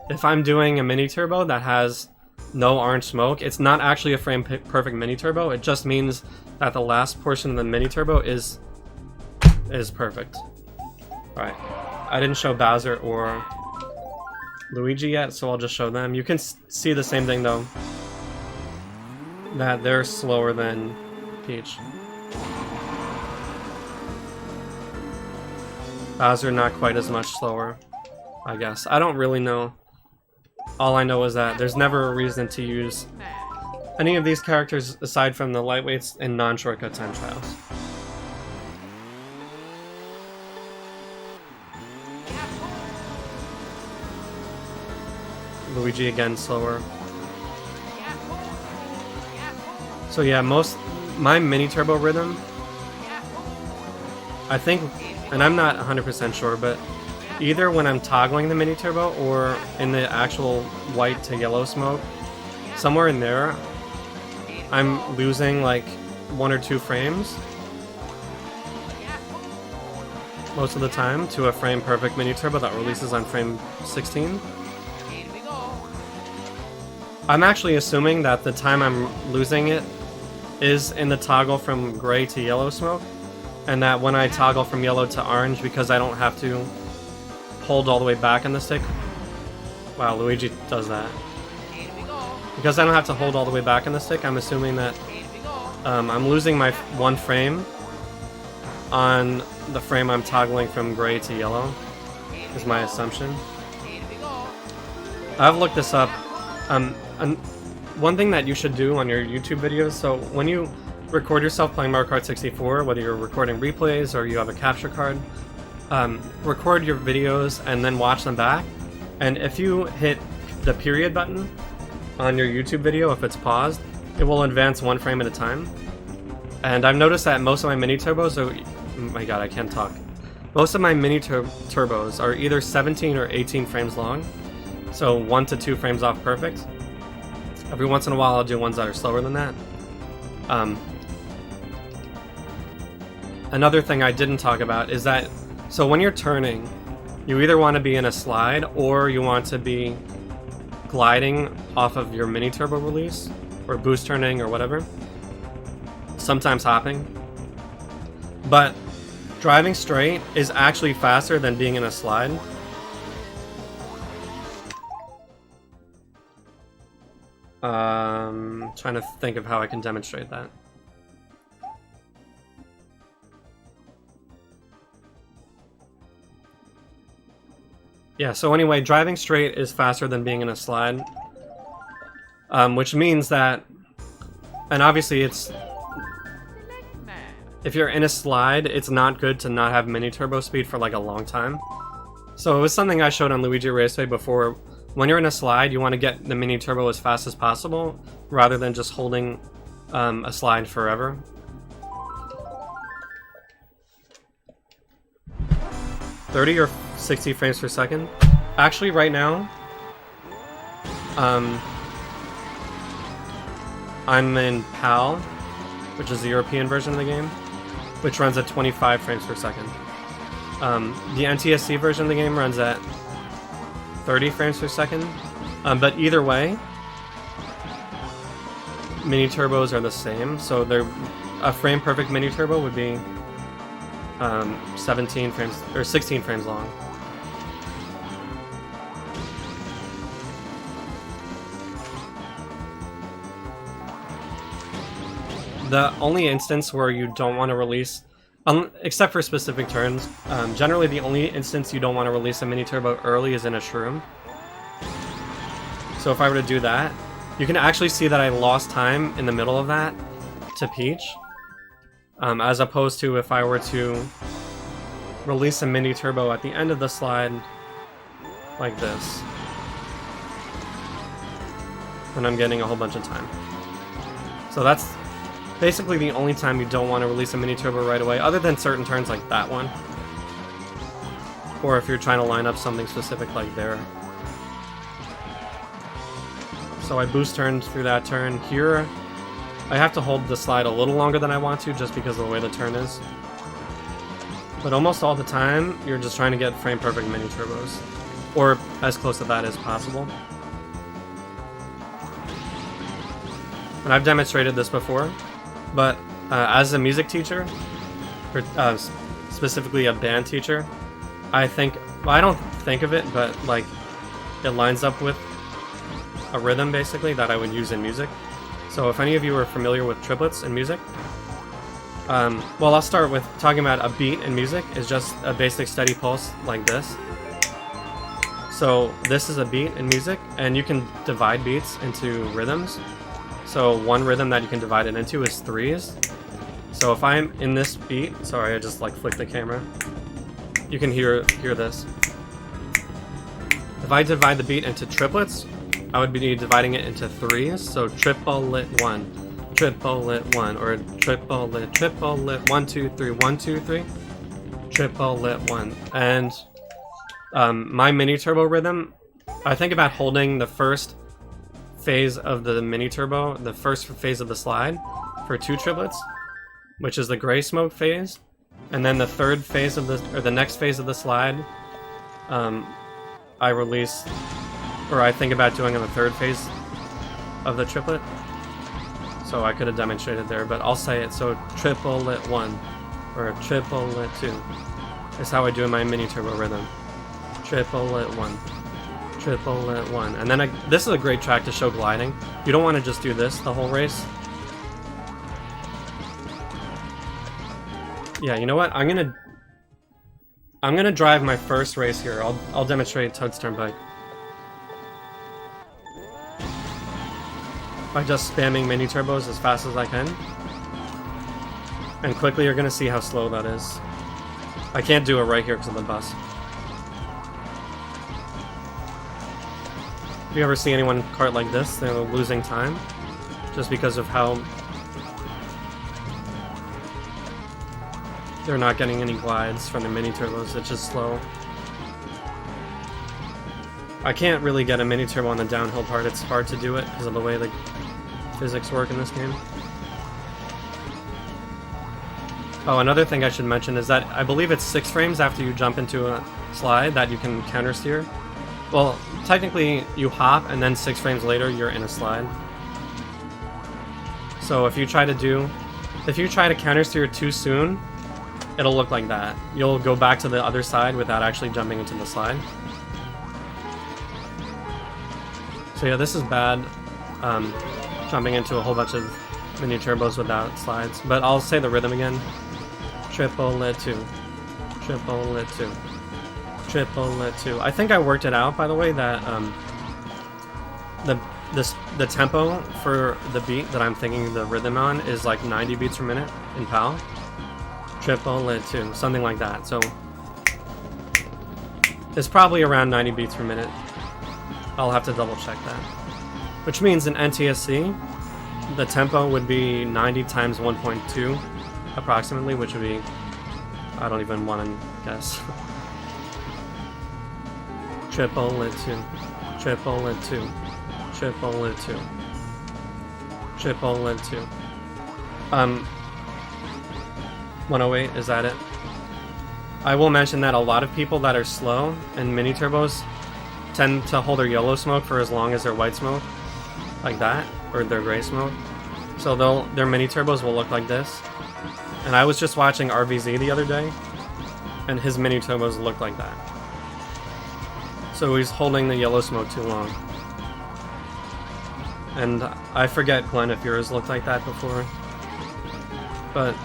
if I'm doing a mini turbo that has no orange smoke, it's not actually a frame perfect mini turbo. It just means that the last portion of the mini turbo is perfect. Alright, I didn't show Bowser or Luigi yet, so I'll just show them. You can see the same thing though, that they're slower than Peach. Bowser not quite as much slower, I guess. I don't really know. All I know is that there's never a reason to use any of these characters aside from the lightweights in non-shortcut time trials. Luigi again slower. So yeah, my mini turbo rhythm, I think, and I'm not 100% sure, but either when I'm toggling the mini turbo or in the actual white to yellow smoke, somewhere in there, I'm losing like 1 or 2 frames most of the time to a frame perfect mini turbo that releases on frame 16. I'm actually assuming that the time I'm losing it is in the toggle from gray to yellow smoke, and that when I toggle from yellow to orange, because I don't have to hold all the way back on the stick. Wow, Luigi does that. Because I don't have to hold all the way back on the stick, I'm assuming that I'm losing my 1 frame on the frame I'm toggling from gray to yellow, is my assumption. I've looked this up. One thing that you should do on your YouTube videos, so when you record yourself playing Mario Kart 64, whether you're recording replays or you have a capture card, record your videos and then watch them back. And if you hit the period button on your YouTube video, if it's paused, it will advance 1 frame at a time. And I've noticed that most of my mini turbos are... Oh my god, I can't talk. Most of my mini turbos are either 17 or 18 frames long, so 1 to 2 frames off perfect. Every once in a while I'll do ones that are slower than that. Another thing I didn't talk about is that, so when you're turning, you either want to be in a slide or you want to be gliding off of your mini turbo release, or boost turning or whatever, sometimes hopping. But driving straight is actually faster than being in a slide. Trying to think of how I can demonstrate that. Yeah, so anyway, driving straight is faster than being in a slide. Which means that, and obviously it's, if you're in a slide, it's not good to not have mini turbo speed for like a long time. So it was something I showed on Luigi Raceway before. When you're in a slide, you want to get the mini turbo as fast as possible, rather than just holding a slide forever. $30 or 60 frames per second. Actually, right now, I'm in PAL, which is the European version of the game, which runs at 25 frames per second. The NTSC version of the game runs at 30 frames per second, but either way, mini turbos are the same. So they're a frame perfect mini turbo would be 17 frames or 16 frames long. The only instance where you don't want to release, except for specific turns, generally the only instance you don't want to release a mini turbo early is in a shroom. So if I were to do that, you can actually see that I lost time in the middle of that to Peach, as opposed to if I were to release a mini turbo at the end of the slide like this. And I'm getting a whole bunch of time. So that's basically the only time you don't want to release a mini turbo right away, other than certain turns like that one. Or if you're trying to line up something specific like there. So I boost turn through that turn. Here, I have to hold the slide a little longer than I want to just because of the way the turn is. But almost all the time, you're just trying to get frame perfect mini turbos. Or as close to that as possible. And I've demonstrated this before, but as a music teacher, or specifically a band teacher, I think, well, I don't think of it, but like it lines up with a rhythm basically that I would use in music. So if any of you are familiar with triplets in music, well, I'll start with talking about a beat in music is just a basic steady pulse like this. So this is a beat in music, and you can divide beats into rhythms. So one rhythm that you can divide it into is threes. So if I'm in this beat, sorry, I just like flicked the camera. You can hear this. If I divide the beat into triplets, I would be dividing it into threes. So triplet 1, triplet 1, or triplet 1 2 3 1 2 3, triplet 1. And my mini turbo rhythm, I think about holding the first phase of the mini turbo, the first phase of the slide for 2 triplets, which is the gray smoke phase, and then the third phase of the next phase of the slide, I release, or I think about doing on the third phase of the triplet. So I could have demonstrated there, but I'll say it. So triplet 1 or triplet 2 is how I do my mini turbo rhythm. Triplet 1. Triplet 1. And then this is a great track to show gliding. You don't want to just do this the whole race. Yeah, you know what? I'm gonna drive my first race here. I'll demonstrate Toad's Turnpike by just spamming mini turbos as fast as I can. And quickly you're gonna see how slow that is. I can't do it right here because of the bus. If you ever see anyone kart like this, they're losing time just because of how they're not getting any glides from the mini turbos. It's just slow. I can't really get a mini turbo on the downhill part. It's hard to do it because of the way the physics work in this game. Oh, another thing I should mention is that I believe it's 6 frames after you jump into a slide that you can counter steer. Well, technically you hop and then 6 frames later you're in a slide. So if you try to counter steer too soon, it'll look like that. You'll go back to the other side without actually jumping into the slide. So yeah, this is bad, jumping into a whole bunch of mini turbos without slides. But I'll say the rhythm again. Triplet 2, triplet 2, triplet 2. I think I worked it out, by the way, that the tempo for the beat that I'm thinking the rhythm on is like 90 beats per minute in PAL. Triplet 2, something like that. So it's probably around 90 beats per minute. I'll have to double check that. Which means in NTSC, the tempo would be 90 times 1.2 approximately, which would be, I don't even want to guess. Triplet 2, triplet 2, triplet 2, triplet 2. 108, is that it? I will mention that a lot of people that are slow in mini turbos tend to hold their yellow smoke for as long as their white smoke, like that, or their gray smoke. So their mini turbos will look like this. And I was just watching RVZ the other day, and his mini turbos look like that. So he's holding the yellow smoke too long. And I forget, Glenn, if yours looked like that before. But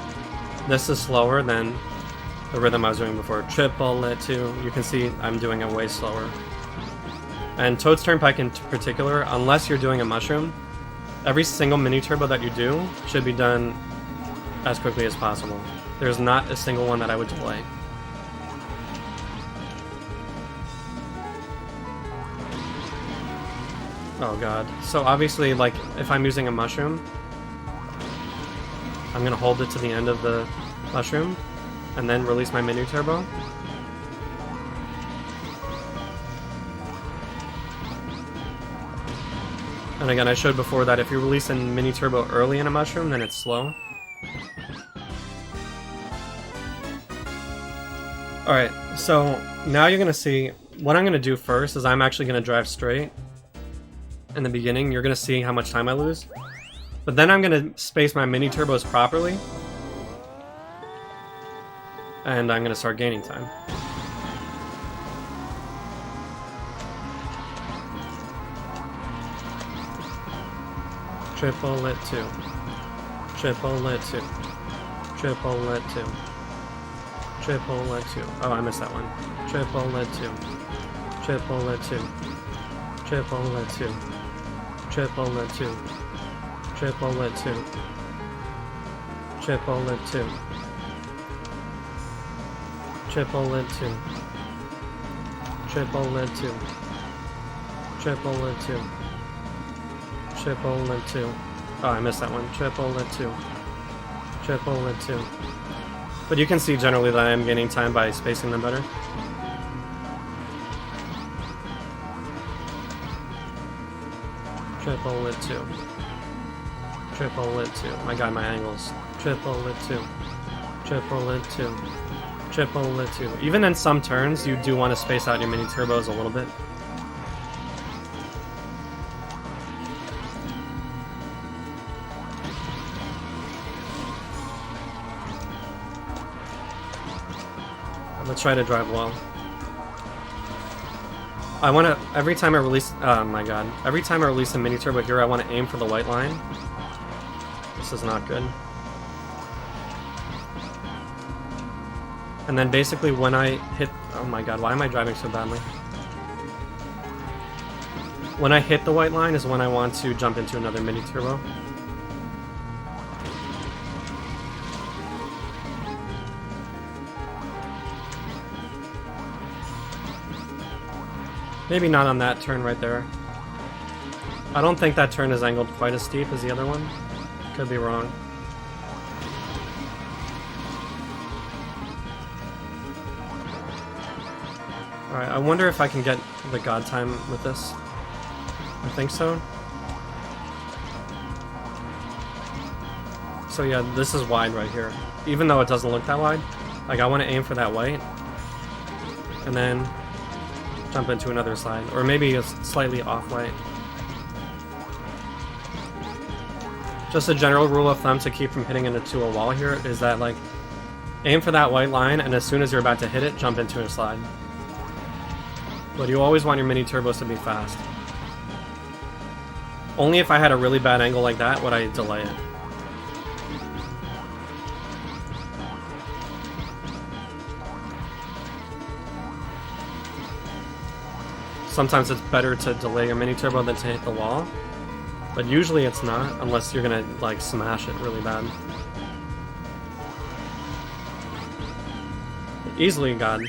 this is slower than the rhythm I was doing before. Triplet 2, you can see I'm doing it way slower. And Toad's Turnpike in particular, unless you're doing a mushroom, every single mini turbo that you do should be done as quickly as possible. There's not a single one that I would delay. Oh god. So obviously, like, if I'm using a mushroom, I'm gonna hold it to the end of the mushroom, and then release my mini turbo. And again, I showed before that if you release a mini turbo early in a mushroom, then it's slow. Alright, so now you're gonna see, what I'm gonna do first is I'm actually gonna drive straight. In the beginning, you're gonna see how much time I lose. But then I'm gonna space my mini turbos properly. And I'm gonna start gaining time. Triple it 2. Triple it 2. Triple it 2. Triple it 2. Oh, I missed that one. Triple it 2. Triple it 2. Triple it 2. Triple it 2. Triple it 2. Triple it 2. Triple it 2. Triple it 2. Triple it 2. Triple it 2. Oh, I missed that one. Triple it 2. Triple it 2. But you can see generally that I am gaining time by spacing them better. Triple it 2. Triple it 2. My god, my angles. Triple it 2. Triple it 2. Triple it 2. Even in some turns, you do want to space out your mini turbos a little bit. Let's try to drive well. I want to, every time I release, oh my god, every time I release a mini turbo here, I want to aim for the white line. This is not good. And then basically when I hit, oh my god, why am I driving so badly? When I hit the white line is when I want to jump into another mini turbo. Maybe not on that turn right there. I don't think that turn is angled quite as steep as the other one. Could be wrong. Alright, I wonder if I can get the god time with this. I think so. So yeah, this is wide right here. Even though it doesn't look that wide. Like, I want to aim for that white. And then jump into another slide, or maybe a slightly off-white. Just a general rule of thumb to keep from hitting into a wall here is that, like, aim for that white line, and as soon as you're about to hit it, jump into a slide. But you always want your mini turbos to be fast. Only if I had a really bad angle like that would I delay it. Sometimes it's better to delay your mini turbo than to hit the wall, but usually it's not, unless you're gonna like smash it really bad. Easily got,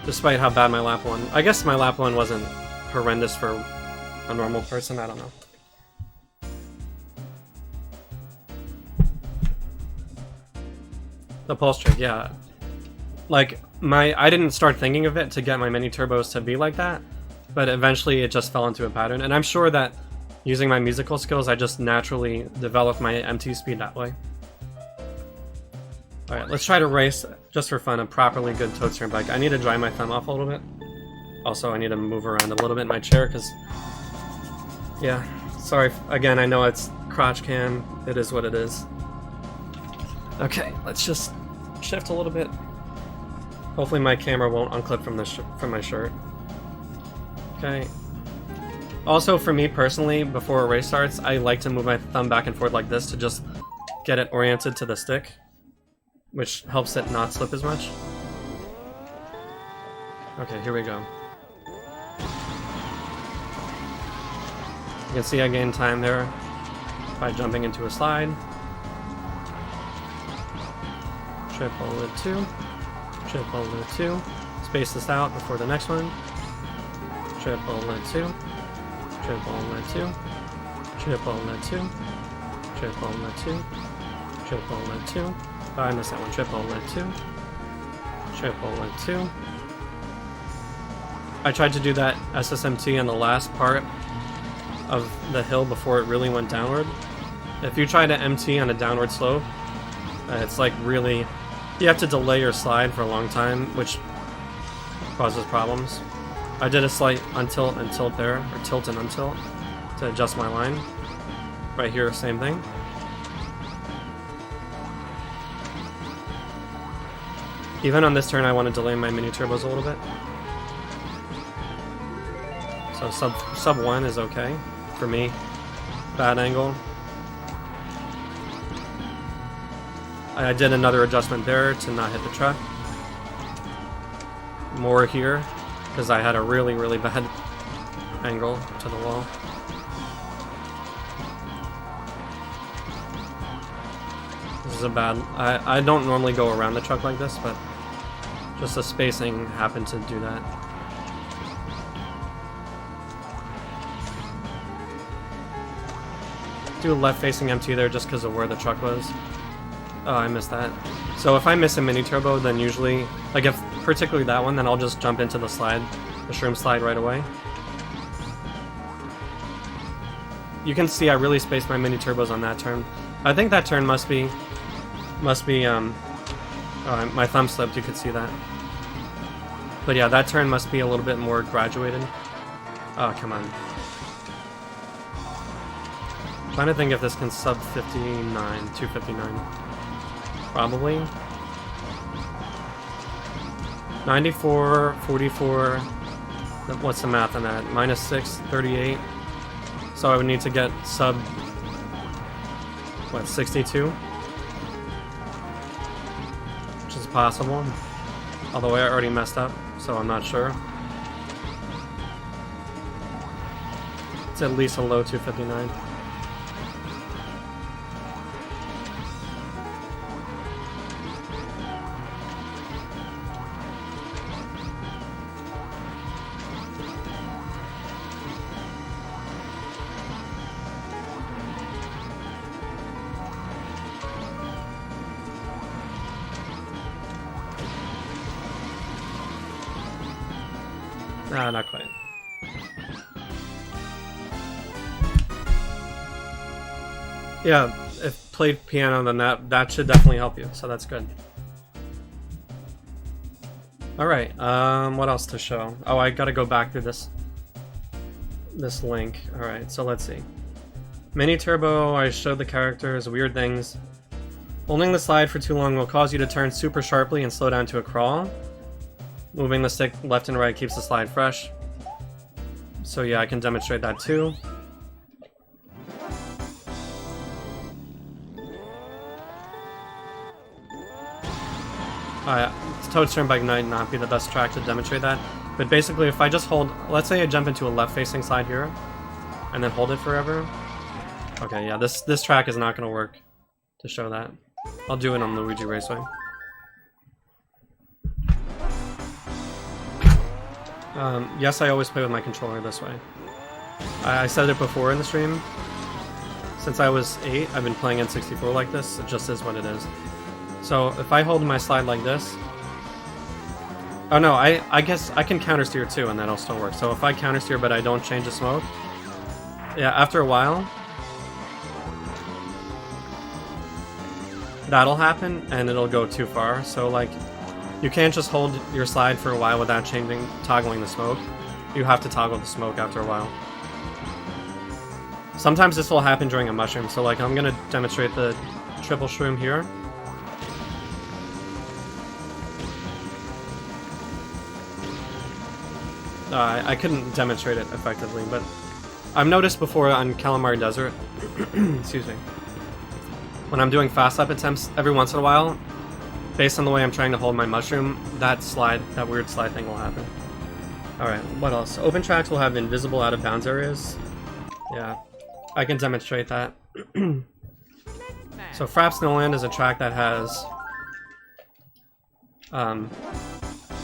despite how bad my lap one. I guess my lap one wasn't horrendous for a normal person, I don't know. The pulse trick, yeah. Like, I didn't start thinking of it to get my mini turbos to be like that, but eventually it just fell into a pattern, and I'm sure that using my musical skills, I just naturally developed my MT speed that way. Alright, let's try to race, just for fun, a properly good toad turn bike. I need to dry my thumb off a little bit. Also, I need to move around a little bit in my chair, because... yeah, sorry, again, I know it's crotch cam, it is what it is. Okay, let's just shift a little bit. Hopefully my camera won't unclip from my shirt. Okay. Also, for me personally, before a race starts, I like to move my thumb back and forth like this to just get it oriented to the stick, which helps it not slip as much. Okay, here we go. You can see I gained time there by jumping into a slide. Triple it 2. Triple it 2. Space this out before the next one. Triple it 2. triple let 2, triple let 2, triple let 2, triple let 2. Oh, I missed that one. Triple let 2, triple let 2. I tried to do that SSMT on the last part of the hill before it really went downward. If you try to MT on a downward slope, it's like really... You have to delay your slide for a long time, which causes problems. I did a slight untilt and tilt there, or tilt and untilt, to adjust my line. Right here, same thing. Even on this turn, I want to delay my mini turbos a little bit. So sub 1 is okay for me. Bad angle. I did another adjustment there to not hit the truck. More here, because I had a really, really bad angle to the wall. This is a bad... I don't normally go around the truck like this, but just the spacing happened to do that. Do a left-facing MT there just because of where the truck was. Oh, I missed that. So if I miss a mini turbo, then usually, like if particularly that one, then I'll just jump into the slide, the shroom slide right away. You can see I really spaced my mini turbos on that turn. I think that turn must be oh, my thumb slipped, you could see that. But yeah, that turn must be a little bit more graduated. Oh, come on. Trying to think if this can sub 59, 259. Probably. 94, 44, what's the math on that? Minus 6, 38. So I would need to get sub, what, 62? Which is possible. Although I already messed up, so I'm not sure. It's at least a low 259. Nah, not quite. Yeah, if played piano, then that should definitely help you, so that's good. Alright, what else to show? Oh, I gotta go back through this link. Alright, so let's see. Mini turbo, I showed the characters, weird things. Holding the slide for too long will cause you to turn super sharply and slow down to a crawl. Moving the stick left and right keeps the slide fresh. So yeah, I can demonstrate that too. Toad's Turnpike might not be the best track to demonstrate that, but basically if I just hold, let's say I jump into a left-facing slide here, and then hold it forever. Okay, yeah, this track is not going to work to show that. I'll do it on Luigi Raceway. Yes, I always play with my controller this way. I said it before in the stream. Since I was 8, I've been playing N64 like this. It just is what it is. So if I hold my slide like this... Oh no, I guess I can countersteer too and that'll still work. So if I countersteer but I don't change the smoke... Yeah, after a while... That'll happen and it'll go too far. So like... You can't just hold your slide for a while without toggling the smoke. You have to toggle the smoke after a while. Sometimes this will happen during a mushroom, so like I'm gonna demonstrate the triple shroom here. I couldn't demonstrate it effectively, but I've noticed before on Calamari Desert, excuse me, when I'm doing fast lap attempts every once in a while, based on the way I'm trying to hold my mushroom, that weird slide thing will happen. Alright, what else? Open tracks will have invisible out of bounds areas. Yeah, I can demonstrate that. So Fraps Snowland is a track that has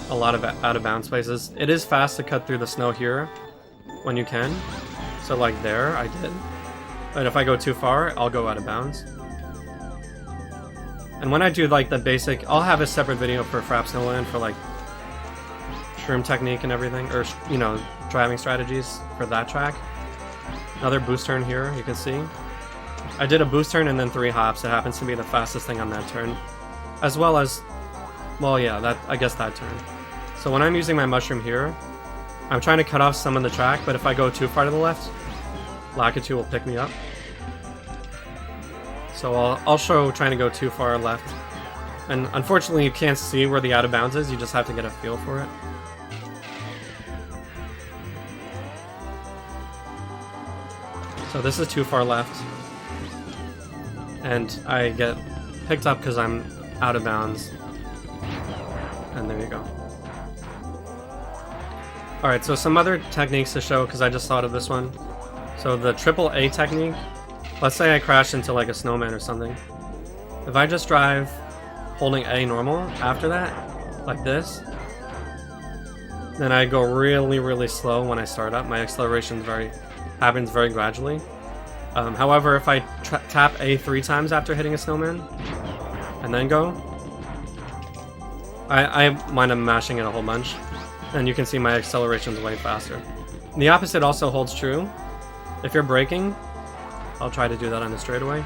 a lot of out of bounds places. It is fast to cut through the snow here when you can. So like there, I did. But if I go too far, I'll go out of bounds. And when I do like the basic, I'll have a separate video for Frap Snowland for like shroom technique and everything, or you know, driving strategies for that track. Another boost turn here, you can see. I did a boost turn and then 3 hops. It happens to be the fastest thing on that turn. As well as, well yeah, that I guess that turn. So when I'm using my mushroom here, I'm trying to cut off some of the track, but if I go too far to the left, Lakitu will pick me up. So I'll show trying to go too far left. And unfortunately you can't see where the out of bounds is, you just have to get a feel for it. So this is too far left. And I get picked up because I'm out of bounds. And there you go. Alright, so some other techniques to show, because I just thought of this one. So the AAA technique, let's say I crash into like a snowman or something. If I just drive holding A normal after that, like this, then I go really, really slow when I start up. My acceleration happens very gradually. However, if I tap A 3 times after hitting a snowman, and then go, I wind up mashing it a whole bunch, and you can see my acceleration is way faster. And the opposite also holds true. If you're braking, I'll try to do that on the straightaway.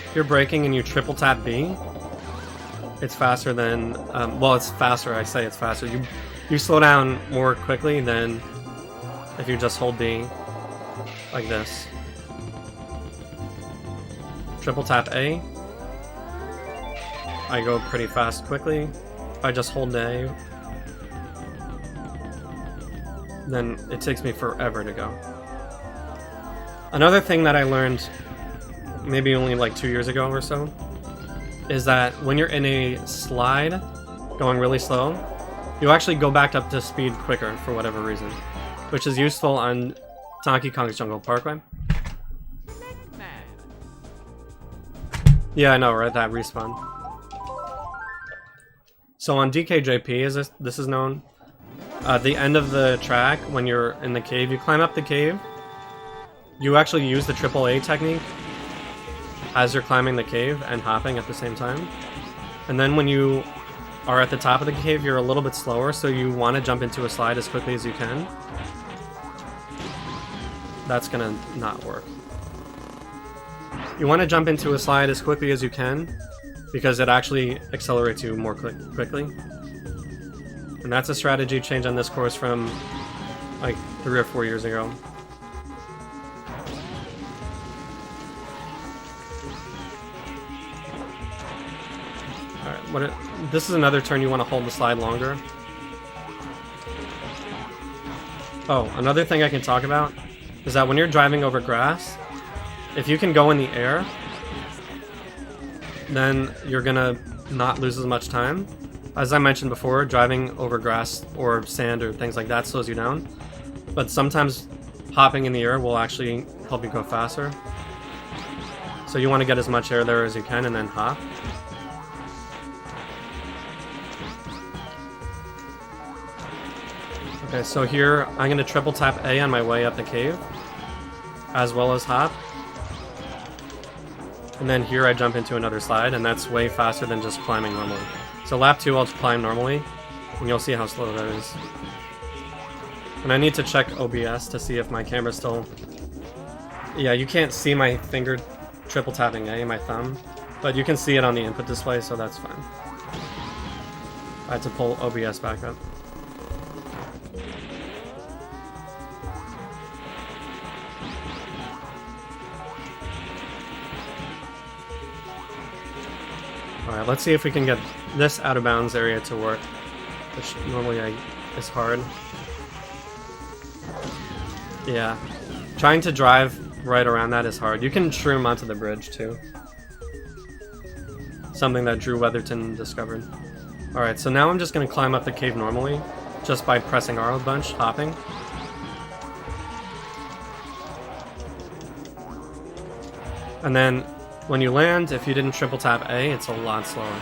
If you're braking and you triple tap B, it's faster than, well, it's faster, I say it's faster. You slow down more quickly than if you just hold B like this. Triple tap A, I go pretty fast quickly. If I just hold A, then it takes me forever to go. Another thing that I learned maybe only like 2 years ago or so is that when you're in a slide going really slow, you actually go back up to speed quicker for whatever reason, which is useful on Donkey Kong's Jungle Parkway. Yeah, I know, right? That respawn. So on DKJP, as this is known, the end of the track, when you're in the cave, you climb up the cave, you actually use the AAA technique as you're climbing the cave and hopping at the same time. And then when you are at the top of the cave, you're a little bit slower, so you want to jump into a slide as quickly as you can. That's gonna not work. You want to jump into a slide as quickly as you can, because it actually accelerates you more quickly. And that's a strategy change on this course from like 3 or 4 years ago. Alright, this is another turn you want to hold the slide longer. Oh, another thing I can talk about is that when you're driving over grass, if you can go in the air, then you're gonna not lose as much time. As I mentioned before, driving over grass or sand or things like that slows you down. But sometimes hopping in the air will actually help you go faster. So you want to get as much air there as you can and then hop. Okay, so here I'm going to triple tap A on my way up the cave, as well as hop. And then here I jump into another slide, and that's way faster than just climbing normally. So lap 2 I'll just climb normally, and you'll see how slow that is. And I need to check OBS to see if my camera's still... Yeah, you can't see my finger triple tapping A, my thumb, but you can see it on the input display, so that's fine. I had to pull OBS back up. Alright, let's see if we can get this out of bounds area to work, which normally is hard. Yeah, trying to drive right around that is hard. You can shroom onto the bridge too. Something that Drew Weatherton discovered. Alright, so now I'm just going to climb up the cave normally, just by pressing R a bunch, hopping. And then when you land, if you didn't triple tap A, it's a lot slower.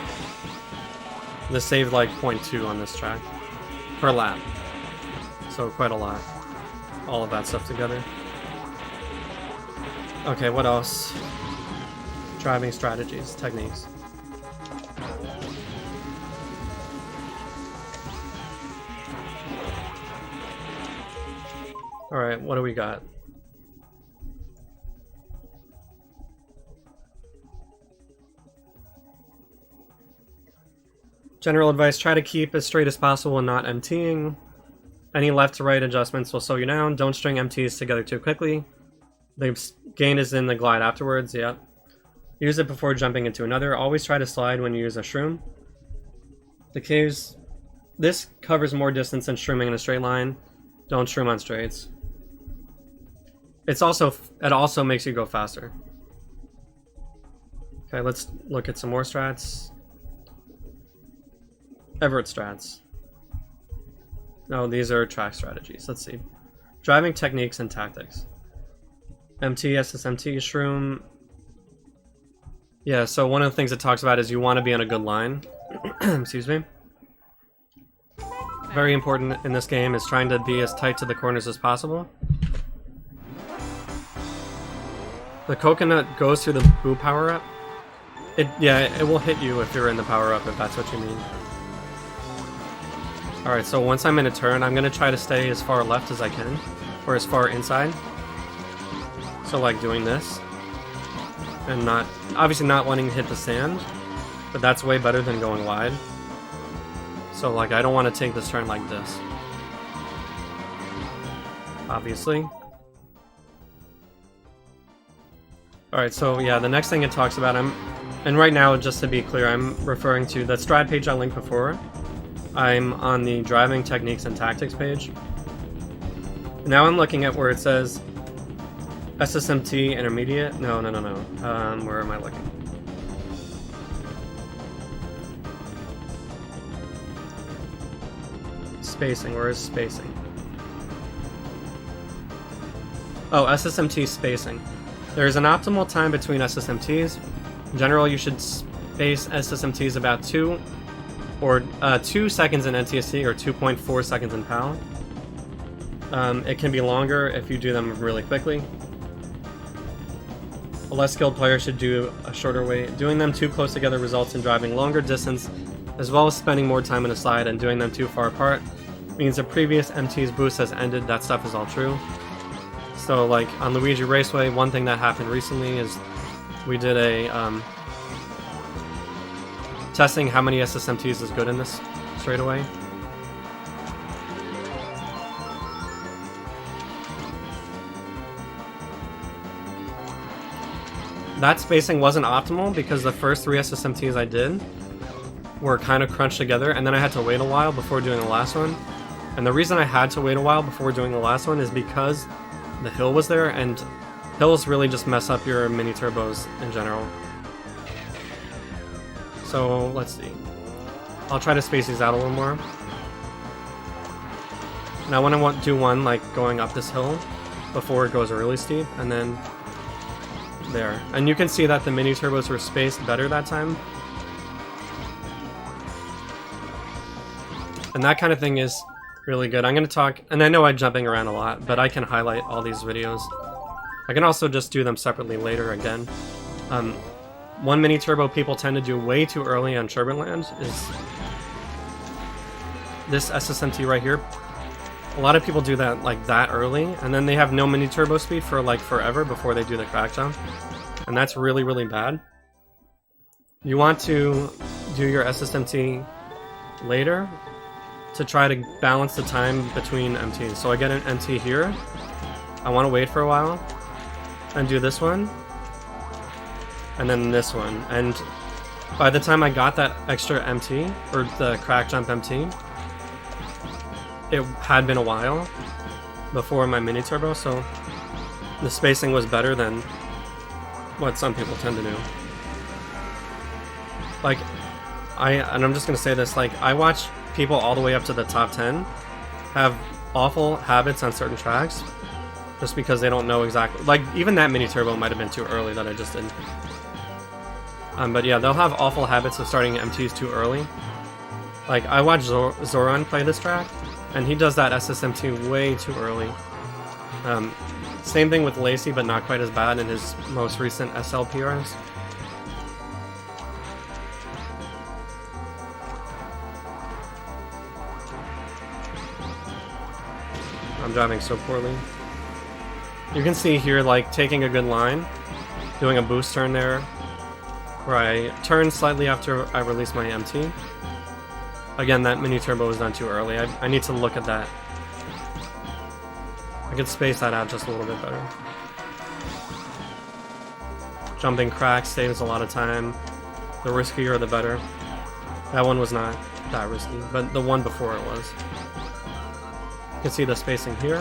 This saved like 0.2 on this track per lap. So quite a lot. All of that stuff together. Okay, what else? Driving strategies, techniques. Alright, what do we got? General advice, try to keep as straight as possible and not MTing. Any left to right adjustments will slow you down. Don't string MTs together too quickly. The gain is in the glide afterwards, yeah. Use it before jumping into another. Always try to slide when you use a shroom. The caves... This covers more distance than shrooming in a straight line. Don't shroom on straights. It also makes you go faster. Okay, let's look at some more strats. Everett strats. No, these are track strategies. Let's see. Driving techniques and tactics. MT, SSMT, shroom. Yeah, so one of the things it talks about is you want to be on a good line. Excuse me. Very important in this game is trying to be as tight to the corners as possible. The coconut goes through the boo power-up. It will hit you if you're in the power-up, if that's what you mean. Alright, so once I'm in a turn, I'm going to try to stay as far left as I can. Or as far inside. So like doing this. And not... Obviously not wanting to hit the sand. But that's way better than going wide. So like I don't want to take this turn like this. Obviously. Alright, so yeah, the next thing it talks about, and right now, just to be clear, I'm referring to the strat page I linked before. I'm on the driving techniques and tactics page. Now I'm looking at where it says SSMT intermediate. No. Where am I looking? Spacing. Where is spacing? Oh, SSMT spacing. There is an optimal time between SSMTs. In general, you should space SSMTs about 2 seconds in NTSC or 2.4 seconds in PAL. It can be longer if you do them really quickly. A less skilled player should do a shorter way. Doing them too close together results in driving longer distance, as well as spending more time in a slide, and doing them too far apart means the previous MT's boost has ended. That stuff is all true. So like on Luigi Raceway, one thing that happened recently is we did a testing how many SSMTs is good in this straightaway. That spacing wasn't optimal because the first 3 SSMTs I did were kind of crunched together, and then I had to wait a while before doing the last one. And the reason I had to wait a while before doing the last one is because the hill was there, and hills really just mess up your mini turbos in general. So let's see. I'll try to space these out a little more. Now when I want to do one like going up this hill before it goes really steep, and then there. And you can see that the mini turbos were spaced better that time. And that kind of thing is really good. I'm going to talk, and I know I'm jumping around a lot, but I can highlight all these videos. I can also just do them separately later again. One mini turbo people tend to do way too early on Turbulent is this SSMT right here. A lot of people do that like that early, and then they have no mini turbo speed for like forever before they do the crack jump. And that's really, really bad. You want to do your SSMT later to try to balance the time between MTs. So I get an MT here, I want to wait for a while, and do this one, and then this one. And by the time I got that extra MT, or the crack jump MT, it had been a while before my mini turbo, so the spacing was better than what some people tend to do. Like, and I'm just gonna say this, like, I watch people all the way up to the top 10 have awful habits on certain tracks just because they don't know exactly, like, even that mini turbo might have been too early that I just did. But yeah, they'll have awful habits of starting MTs too early, Like, I watched Zoran play this track, and he does that SSMT way too early. Same thing with Lacey, but not quite as bad in his most recent SL PRs. I'm driving so poorly. You can see here, like, taking a good line, doing a boost turn there, where I turn slightly after I release my MT. Again, that mini turbo was done too early. I need to look at that. I could space that out just a little bit better. Jumping cracks saves a lot of time. The riskier, the better. That one was not that risky, but the one before it was. You can see the spacing here.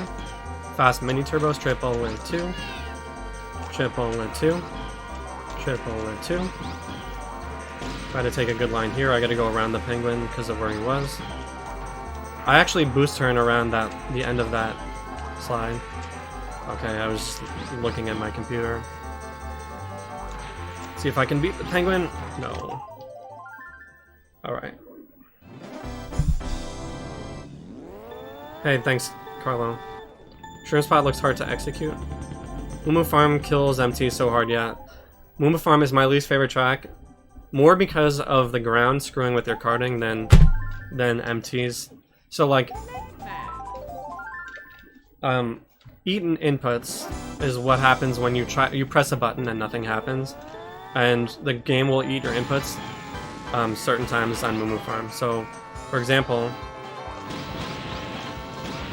Fast mini turbos, triple lid 2, triple lid 2, triple lid 2. Try to take a good line here. I gotta go around the penguin because of where he was. I actually boost turn around the end of that slide. Okay, I was just looking at my computer. See if I can beat the penguin. No. Alright. Hey, thanks, Carlo. Shrimp Spot looks hard to execute. Mumu Farm kills MT so hard, yeah. Mumu Farm is my least favorite track. More because of the ground screwing with your karting than MT's. So, like, eaten inputs is what happens when you press a button and nothing happens, and the game will eat your inputs certain times on Mumu Farm. So, for example,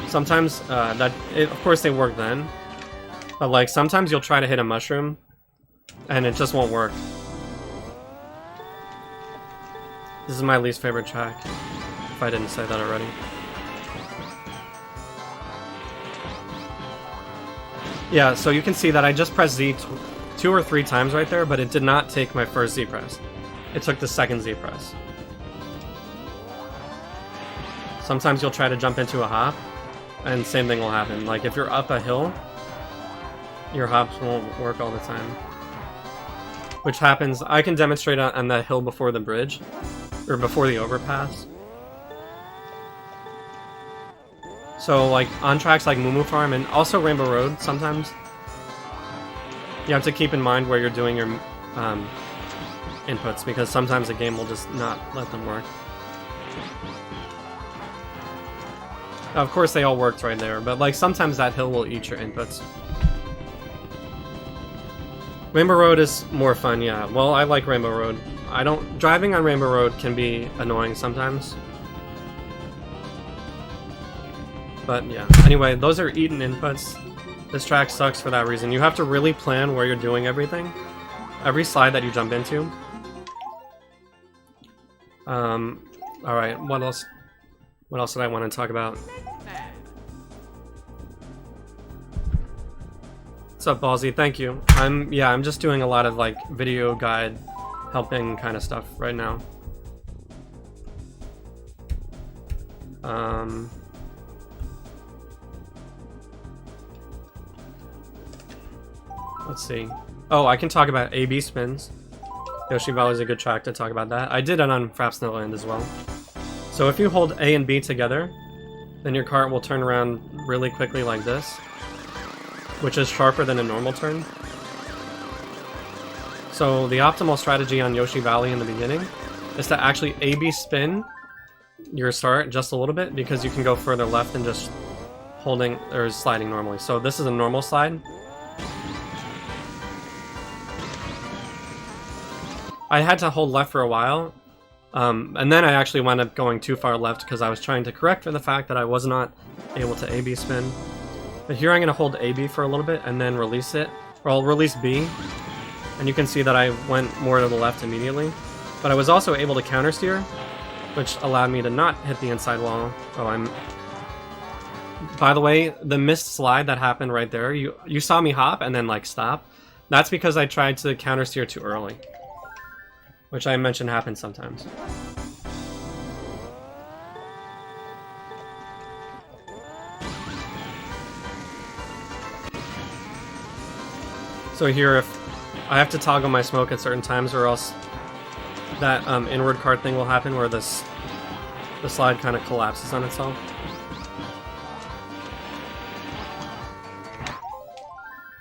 sometimes of course they work then, but like sometimes you'll try to hit a mushroom and it just won't work. This is my least favorite track, if I didn't say that already. Yeah, so you can see that I just pressed Z 2 or 3 times right there, but it did not take my first Z press. It took the second Z press. Sometimes you'll try to jump into a hop, and same thing will happen. Like, if you're up a hill, your hops won't work all the time. Which happens, I can demonstrate on that hill before the bridge, or before the overpass. So, like, on tracks like Mumu Farm and also Rainbow Road, sometimes you have to keep in mind where you're doing your inputs, because sometimes the game will just not let them work. Now, of course, they all worked right there, but like sometimes that hill will eat your inputs. Rainbow Road is more fun, yeah. Well, I like Rainbow Road. Driving on Rainbow Road can be annoying sometimes. But yeah, anyway, those are eaten inputs. This track sucks for that reason. You have to really plan where you're doing everything. Every slide that you jump into. Alright, what else? What else did I want to talk about? What's up, Ballsy? Thank you. I'm just doing a lot of like video guide helping kind of stuff right now. Let's see. Oh, I can talk about A-B spins. Yoshi Valley is a good track to talk about that. I did it on Fraps No Land as well. So if you hold A and B together, then your cart will turn around really quickly like this, which is sharper than a normal turn. So the optimal strategy on Yoshi Valley in the beginning is to actually A-B spin your start just a little bit, because you can go further left than just holding or sliding normally. So this is a normal slide. I had to hold left for a while, and then I actually wound up going too far left because I was trying to correct for the fact that I was not able to A-B spin. But here I'm going to hold A-B for a little bit and then release it, or I'll release B, and you can see that I went more to the left immediately. But I was also able to countersteer, which allowed me to not hit the inside wall. Oh, by the way, the missed slide that happened right there, you saw me hop and then like stop. That's because I tried to countersteer too early, which I mentioned happens sometimes. So here, if I have to toggle my smoke at certain times, or else that inward cart thing will happen where this the slide kind of collapses on itself.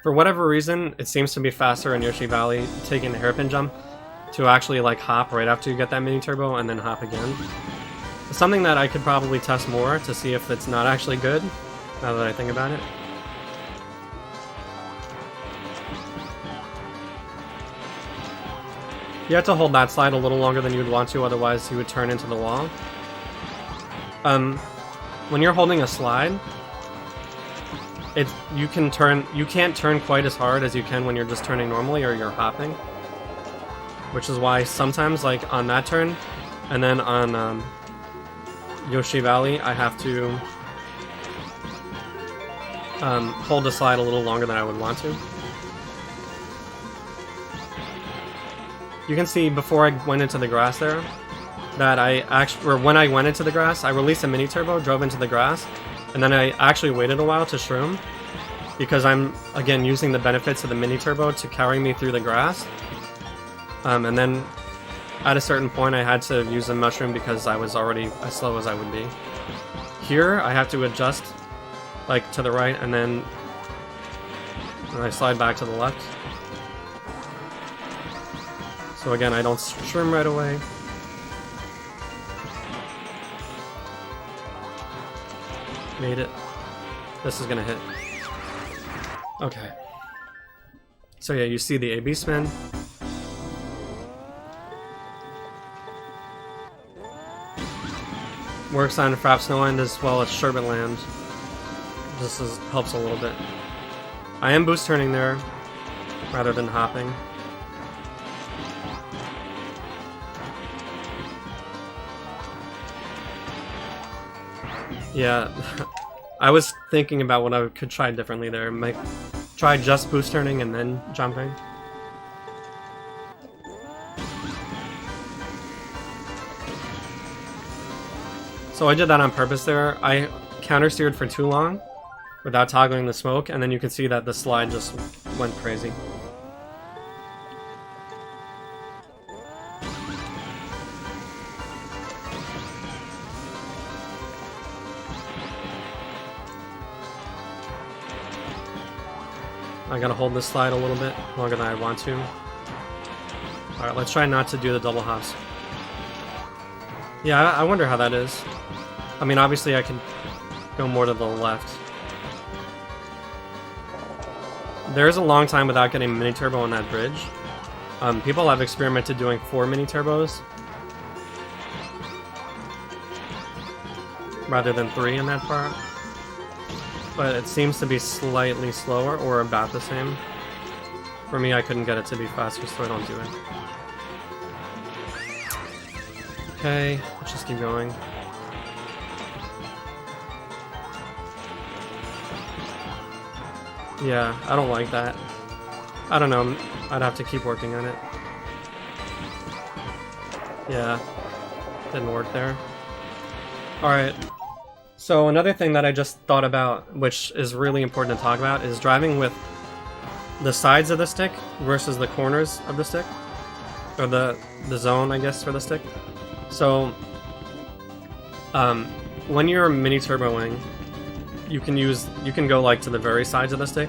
For whatever reason, it seems to be faster in Yoshi Valley taking the hairpin jump to actually like hop right after you get that mini turbo and then hop again. It's something that I could probably test more to see if it's not actually good, now that I think about it. You have to hold that slide a little longer than you would want to, otherwise you would turn into the wall. When you're holding a slide, you can't turn quite as hard as you can when you're just turning normally or you're hopping. Which is why sometimes, like on that turn, and then on Yoshi Valley, I have to hold the slide a little longer than I would want to. You can see before I went into the grass there, that when I went into the grass, I released a mini turbo, drove into the grass, and then I actually waited a while to shroom, because I'm, again, using the benefits of the mini turbo to carry me through the grass. And then, at a certain point, I had to use a mushroom because I was already as slow as I would be. Here, I have to adjust, like, to the right, and then I slide back to the left. So again, I don't shroom right away. Made it. This is gonna hit. Okay. So yeah, you see the AB spin. Works on Frap Snow End as well as Sherbet Land. This helps a little bit. I am boost turning there, rather than hopping. Yeah, I was thinking about what I could try differently there. Might try just boost turning and then jumping. So I did that on purpose there. I counter-steered for too long without toggling the smoke, and then you can see that the slide just went crazy. I gotta hold this slide a little bit longer than I want to. Alright, let's try not to do the double hops. Yeah, I wonder how that is. I mean, obviously I could go more to the left. There's a long time without getting mini turbo on that bridge. People have experimented doing 4 mini turbos rather than 3 in that part. But it seems to be slightly slower, or about the same. For me, I couldn't get it to be faster, so I don't do it. Okay, let's just keep going. Yeah, I don't like that. I don't know, I'd have to keep working on it. Yeah, didn't work there. Alright. So another thing that I just thought about, which is really important to talk about, is driving with the sides of the stick versus the corners of the stick. Or the zone, I guess, for the stick. So, when you're mini turboing, you can go like to the very sides of the stick.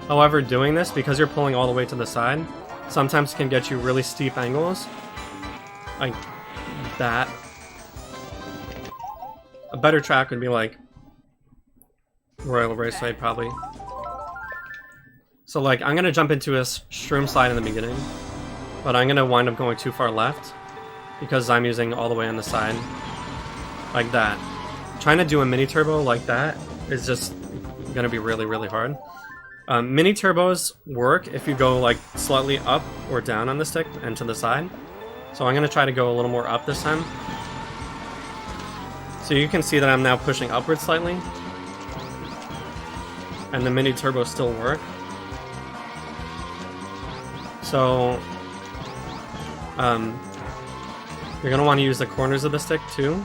However, doing this, because you're pulling all the way to the side, sometimes can get you really steep angles. Like that. A better track would be like Royal Raceway, probably. So like, I'm gonna jump into a shroom slide in the beginning, but I'm gonna wind up going too far left because I'm using all the way on the side. Like that. Trying to do a mini turbo like that is just gonna be really, really hard. Mini turbos work if you go like slightly up or down on the stick and to the side. So I'm gonna try to go a little more up this time. So you can see that I'm now pushing upwards slightly, and the mini turbos still work. So, you're gonna want to use the corners of the stick too,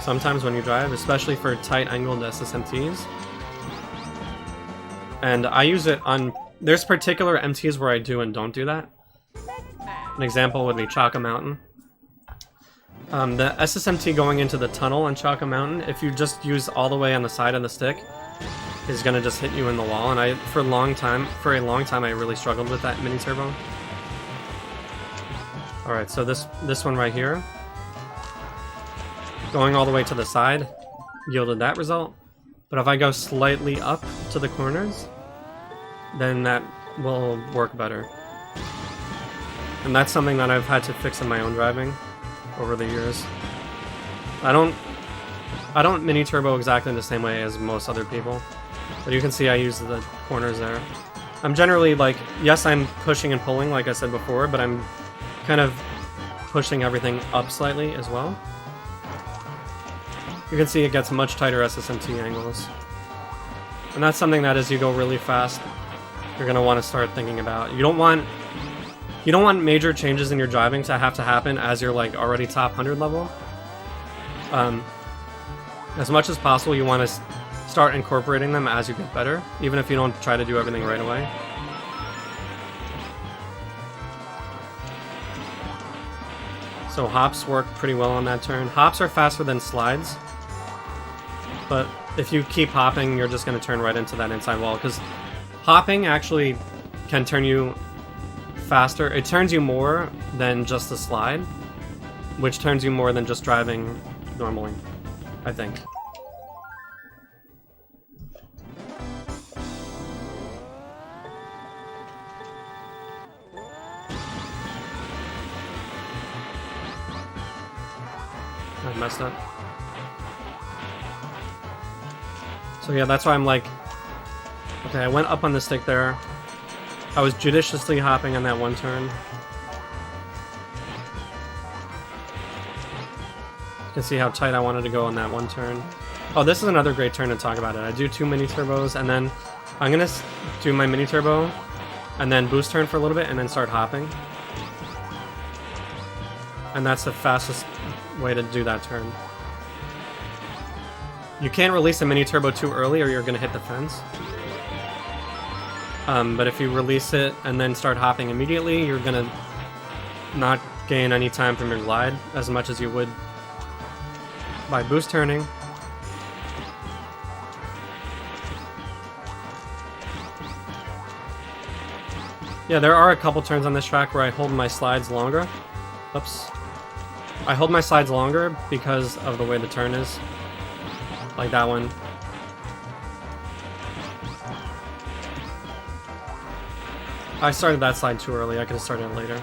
sometimes when you drive, especially for tight angled SSMTs. And I use it on, there's particular MTs where I do and don't do that. An example would be Chaka Mountain. The SSMT going into the tunnel on Chalka Mountain, if you just use all the way on the side of the stick, is gonna just hit you in the wall. And for a long time, I really struggled with that mini turbo. All right, so this one right here, going all the way to the side, yielded that result. But if I go slightly up to the corners, then that will work better. And that's something that I've had to fix in my own driving over the years. I don't mini turbo exactly the same way as most other people, but you can see I use the corners there. I'm generally like, yes, I'm pushing and pulling like I said before, but I'm kind of pushing everything up slightly as well. You can see it gets much tighter SSMT angles. And that's something that as you go really fast, you're going to want to start thinking about. You don't want major changes in your driving to happen as you're like already top 100 level. As much as possible, you want to start incorporating them as you get better, even if you don't try to do everything right away. So hops work pretty well on that turn. Hops are faster than slides, but if you keep hopping, you're just going to turn right into that inside wall, because hopping actually can turn you faster. It turns you more than just a slide, which turns you more than just driving normally, I think. I messed up. So yeah, that's why I'm like, okay, I went up on the stick there. I was judiciously hopping on that one turn. You can see how tight I wanted to go on that one turn. Oh, this is another great turn to talk about it. I do 2 mini turbos, and then I'm gonna do my mini turbo, and then boost turn for a little bit, and then start hopping. And that's the fastest way to do that turn. You can't release a mini turbo too early or you're going to hit the fence. But if you release it and then start hopping immediately, you're going to not gain any time from your glide as much as you would by boost turning. Yeah, there are a couple turns on this track where I hold my slides longer. Oops. I hold my slides longer because of the way the turn is. Like that one. I started that slide too early, I could have started it later.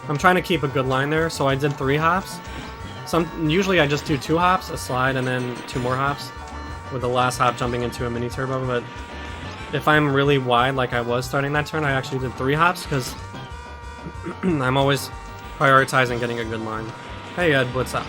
I'm trying to keep a good line there, so I did 3 hops. Usually I just do 2 hops, a slide, and then 2 more hops, with the last hop jumping into a mini turbo, but if I'm really wide like I was starting that turn, I actually did 3 hops, because I'm always prioritizing getting a good line. Hey Ed, what's up?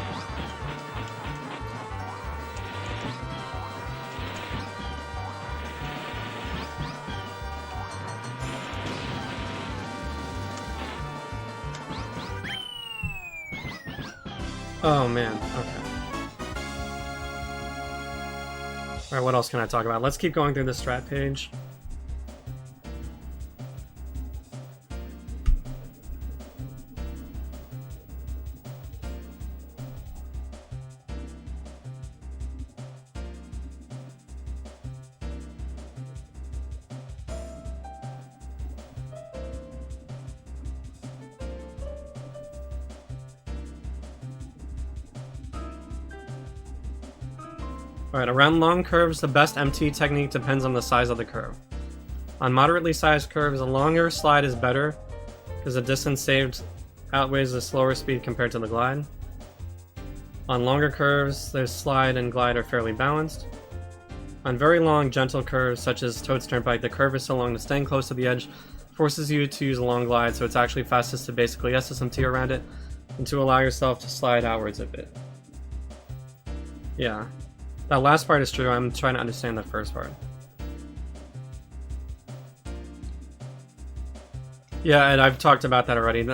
Oh man, okay. Alright, what else can I talk about? Let's keep going through the strat page. Alright, around long curves, the best MT technique depends on the size of the curve. On moderately sized curves, a longer slide is better, because the distance saved outweighs the slower speed compared to the glide. On longer curves, the slide and glide are fairly balanced. On very long, gentle curves, such as Toad's Turnpike, the curve is so long that staying close to the edge forces you to use a long glide, so it's actually fastest to basically SSMT around it, and to allow yourself to slide outwards a bit. Yeah. That last part is true, I'm trying to understand the first part. Yeah, and I've talked about that already.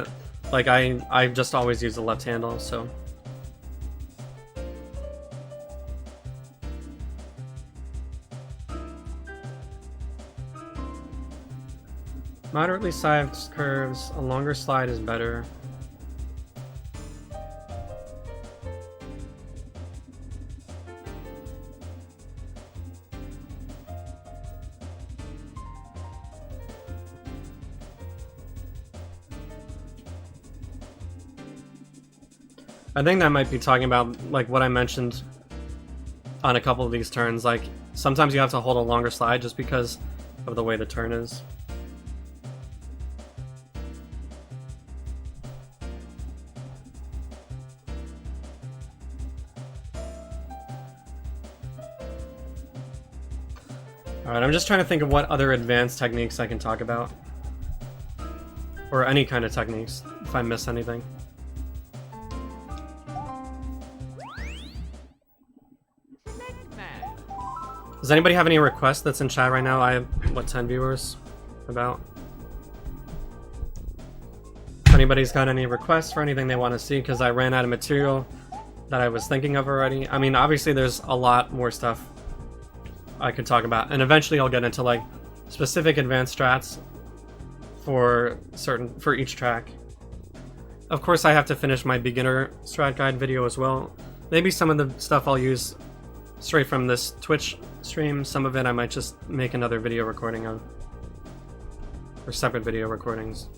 Like, I just always use the left handle, so... Moderately sized curves, a longer slide is better. I think that might be talking about like what I mentioned on a couple of these turns. Like sometimes you have to hold a longer slide just because of the way the turn is. Alright, I'm just trying to think of what other advanced techniques I can talk about. Or any kind of techniques, if I miss anything. Does anybody have any requests that's in chat right now? I have, what, 10 viewers? About. If anybody's got any requests for anything they want to see, because I ran out of material that I was thinking of already. I mean, obviously there's a lot more stuff I could talk about, and eventually I'll get into like specific advanced strats for each track. Of course, I have to finish my beginner strat guide video as well. Maybe some of the stuff I'll use straight from this Twitch stream. Some of it I might just make another video recording of, or separate video recordings.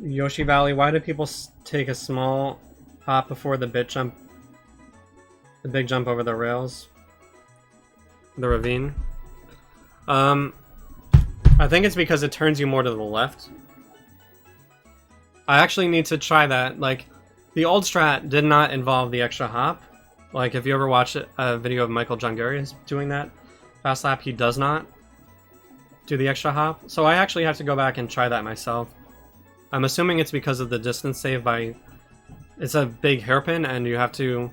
Yoshi Valley, why do people take a small hop before the big jump over the rails? The ravine? I think it's because it turns you more to the left. I actually need to try that. Like, the old strat did not involve the extra hop. Like, if you ever watch a video of Michael Jungarius doing that fast lap, he does not do the extra hop. So I actually have to go back and try that myself. I'm assuming it's because of the distance save by... It's a big hairpin, and you have to...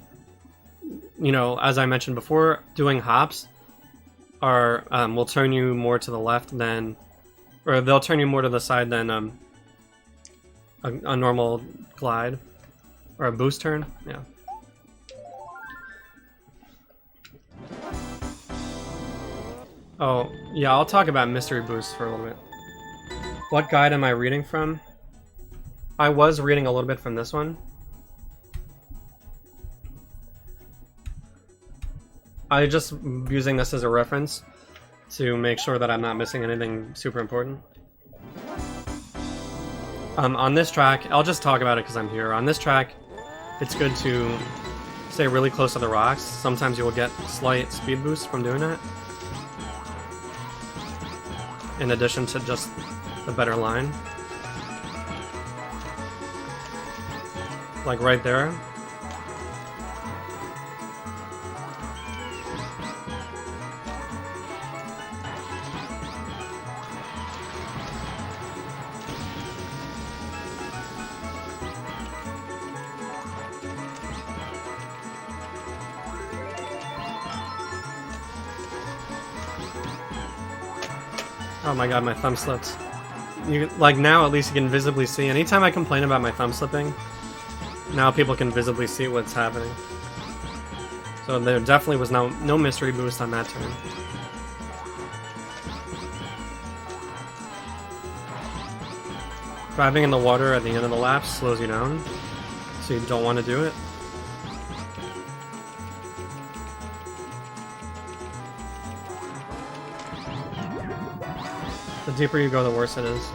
You know, as I mentioned before, doing hops will turn you more to the left than... Or they'll turn you more to the side than a normal glide. Or a boost turn, yeah. Oh, yeah, I'll talk about mystery boosts for a little bit. What guide am I reading from? I was reading a little bit from this one. I'm just using this as a reference to make sure that I'm not missing anything super important. On this track, I'll just talk about it because I'm here. On this track, it's good to stay really close to the rocks. Sometimes you will get slight speed boosts from doing that, in addition to just a better line. Like right there. Oh my god, my thumb slipped. Like now at least you can visibly see. Anytime I complain about my thumb slipping, now people can visibly see what's happening. So there definitely was no mystery boost on that turn. Driving in the water at the end of the lap slows you down, so you don't want to do it. The deeper you go, the worse it is.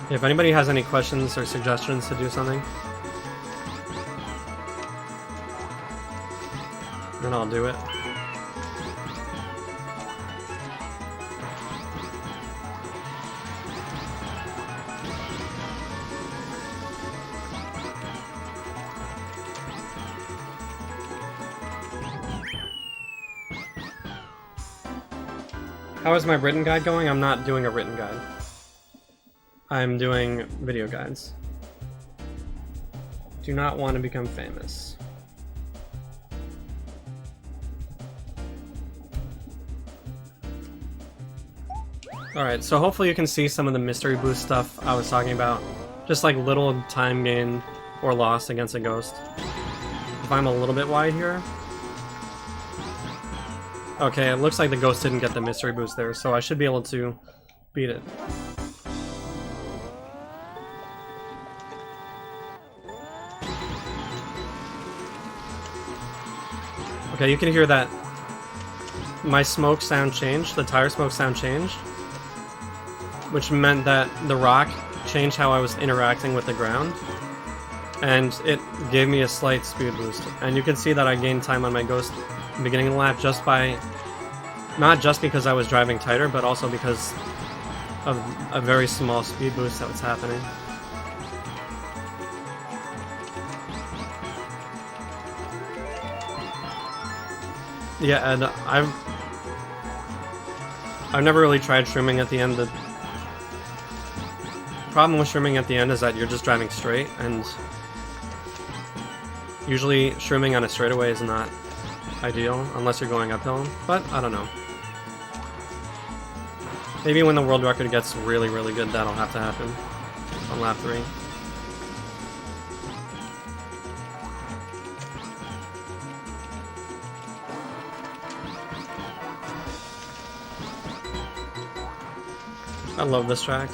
If anybody has any questions or suggestions to do something, then I'll do it. How is my written guide going? I'm not doing a written guide. I'm doing video guides. Do not want to become famous. Alright, so hopefully you can see some of the mystery boost stuff I was talking about. Just like little time gained or lost against a ghost. If I'm a little bit wide here. Okay, it looks like the ghost didn't get the mystery boost there, so I should be able to beat it. Okay, you can hear that my smoke sound changed, the tire smoke sound changed, which meant that the rock changed how I was interacting with the ground, and it gave me a slight speed boost. And you can see that I gained time on my ghost beginning of the lap just by, not just because I was driving tighter, but also because of a very small speed boost that was happening. Yeah, and I've never really tried shrimming at the end. The problem with shrimming at the end is that you're just driving straight, and usually shrimming on a straightaway is not ideal unless you're going uphill, but I don't know. Maybe when the world record gets really, really good, that'll have to happen on lap 3. I love this track.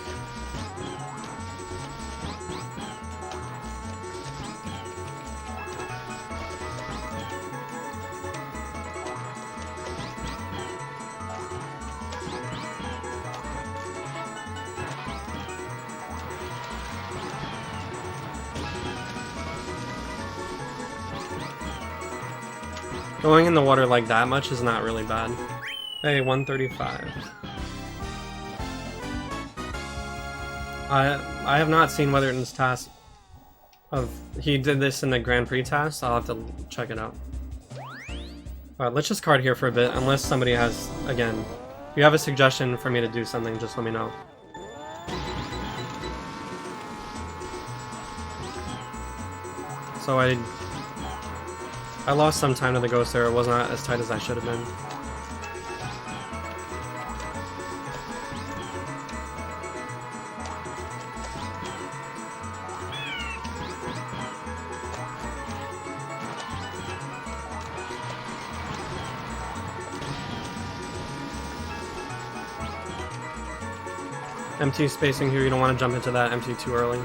Going in the water like that much is not really bad. Hey, 135. I have not seen Weatherton's task of... He did this in the Grand Prix task, I'll have to check it out. Alright, let's just card here for a bit, unless somebody has... Again, if you have a suggestion for me to do something, just let me know. So I lost some time to the ghost there, it was not as tight as I should have been. MT spacing here, you don't want to jump into that MT too early.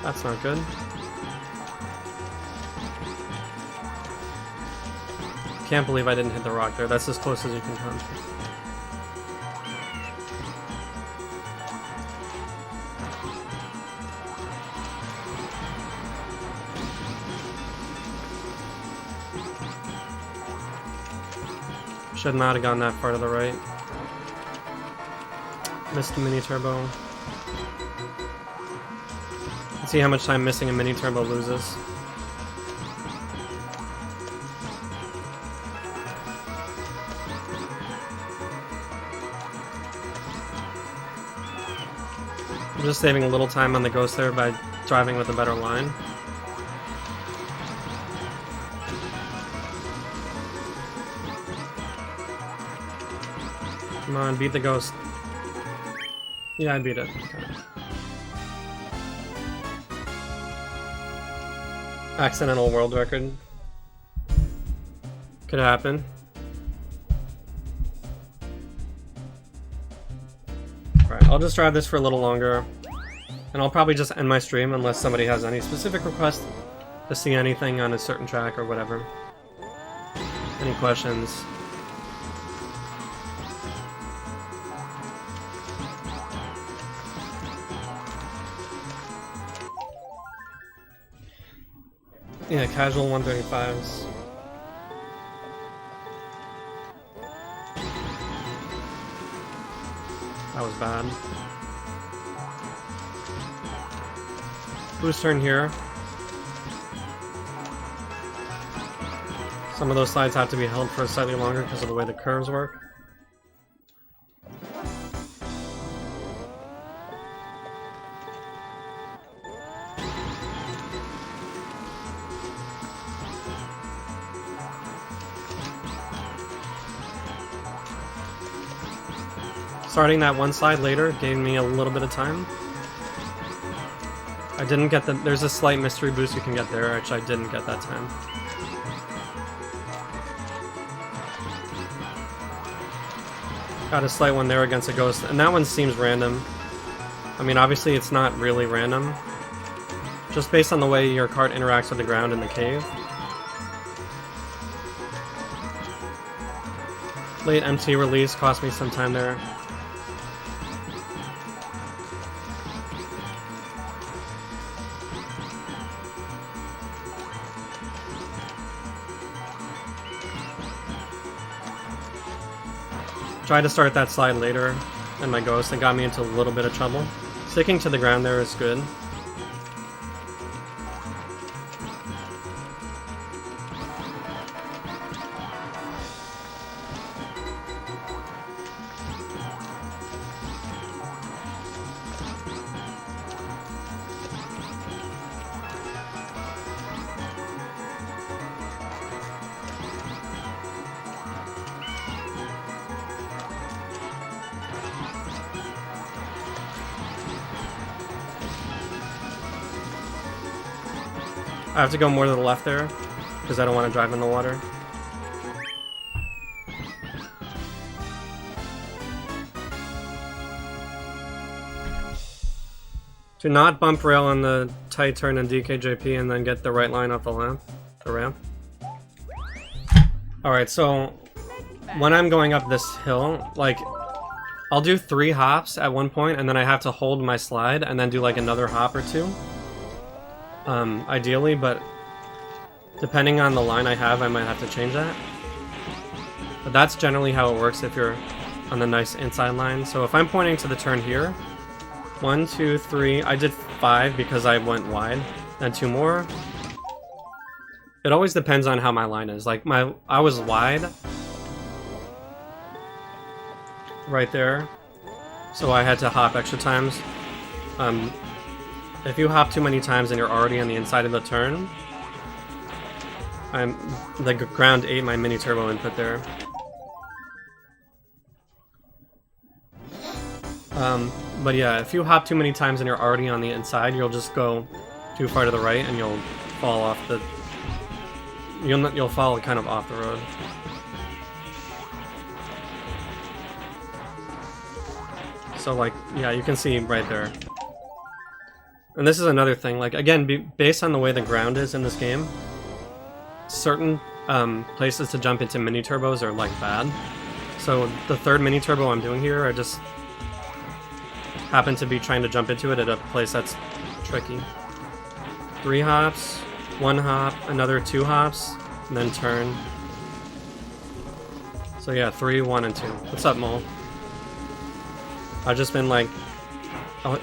That's not good. Can't believe I didn't hit the rock there, that's as close as you can come. Should not have gone that far to the right. Missed a mini turbo. Let's see how much time missing a mini turbo loses. I'm just saving a little time on the ghost there by driving with a better line. Come on, beat the ghost. Yeah, I beat it. Okay. Accidental world record. Could happen. Alright, I'll just drive this for a little longer. And I'll probably just end my stream unless somebody has any specific request to see anything on a certain track or whatever. Any questions? Yeah, casual 135s. That was bad. Boost turn here. Some of those slides have to be held for slightly longer because of the way the curves work. Starting that one slide later gave me a little bit of time. I didn't get there's a slight mystery boost you can get there, which I didn't get that time. Got a slight one there against a ghost, and that one seems random. I mean, obviously it's not really random, just based on the way your cart interacts with the ground in the cave. Late MT release cost me some time there. Tried to start that slide later, and my ghost, and got me into a little bit of trouble. Sticking to the ground there is good. I have to go more to the left there, because I don't want to drive in the water. Do not bump rail on the tight turn in DKJP and then get the right line off the ramp. Alright, so when I'm going up this hill, like, I'll do 3 hops at one point, and then I have to hold my slide and then do like another hop or 2. Ideally, but depending on the line I have, I might have to change that. But that's generally how it works if you're on the nice inside line. So if I'm pointing to the turn here, 1, 2, 3, I did 5 because I went wide, then 2 more. It always depends on how my line is. Like I was wide right there, so I had to hop extra times. If you hop too many times and you're already on the inside of the turn, the ground ate my mini turbo input there. But yeah, if you hop too many times and you're already on the inside, you'll just go too far to the right and you'll fall off the... You'll fall kind of off the road. So like, yeah, you can see right there. And this is another thing, like, again, based on the way the ground is in this game, certain places to jump into mini turbos are like bad. So the third mini turbo I'm doing here, I just happen to be trying to jump into it at a place that's tricky. 3 hops, 1 hop, another 2 hops, and then turn. So yeah, 3, 1, and 2. What's up, Mole? I've just been like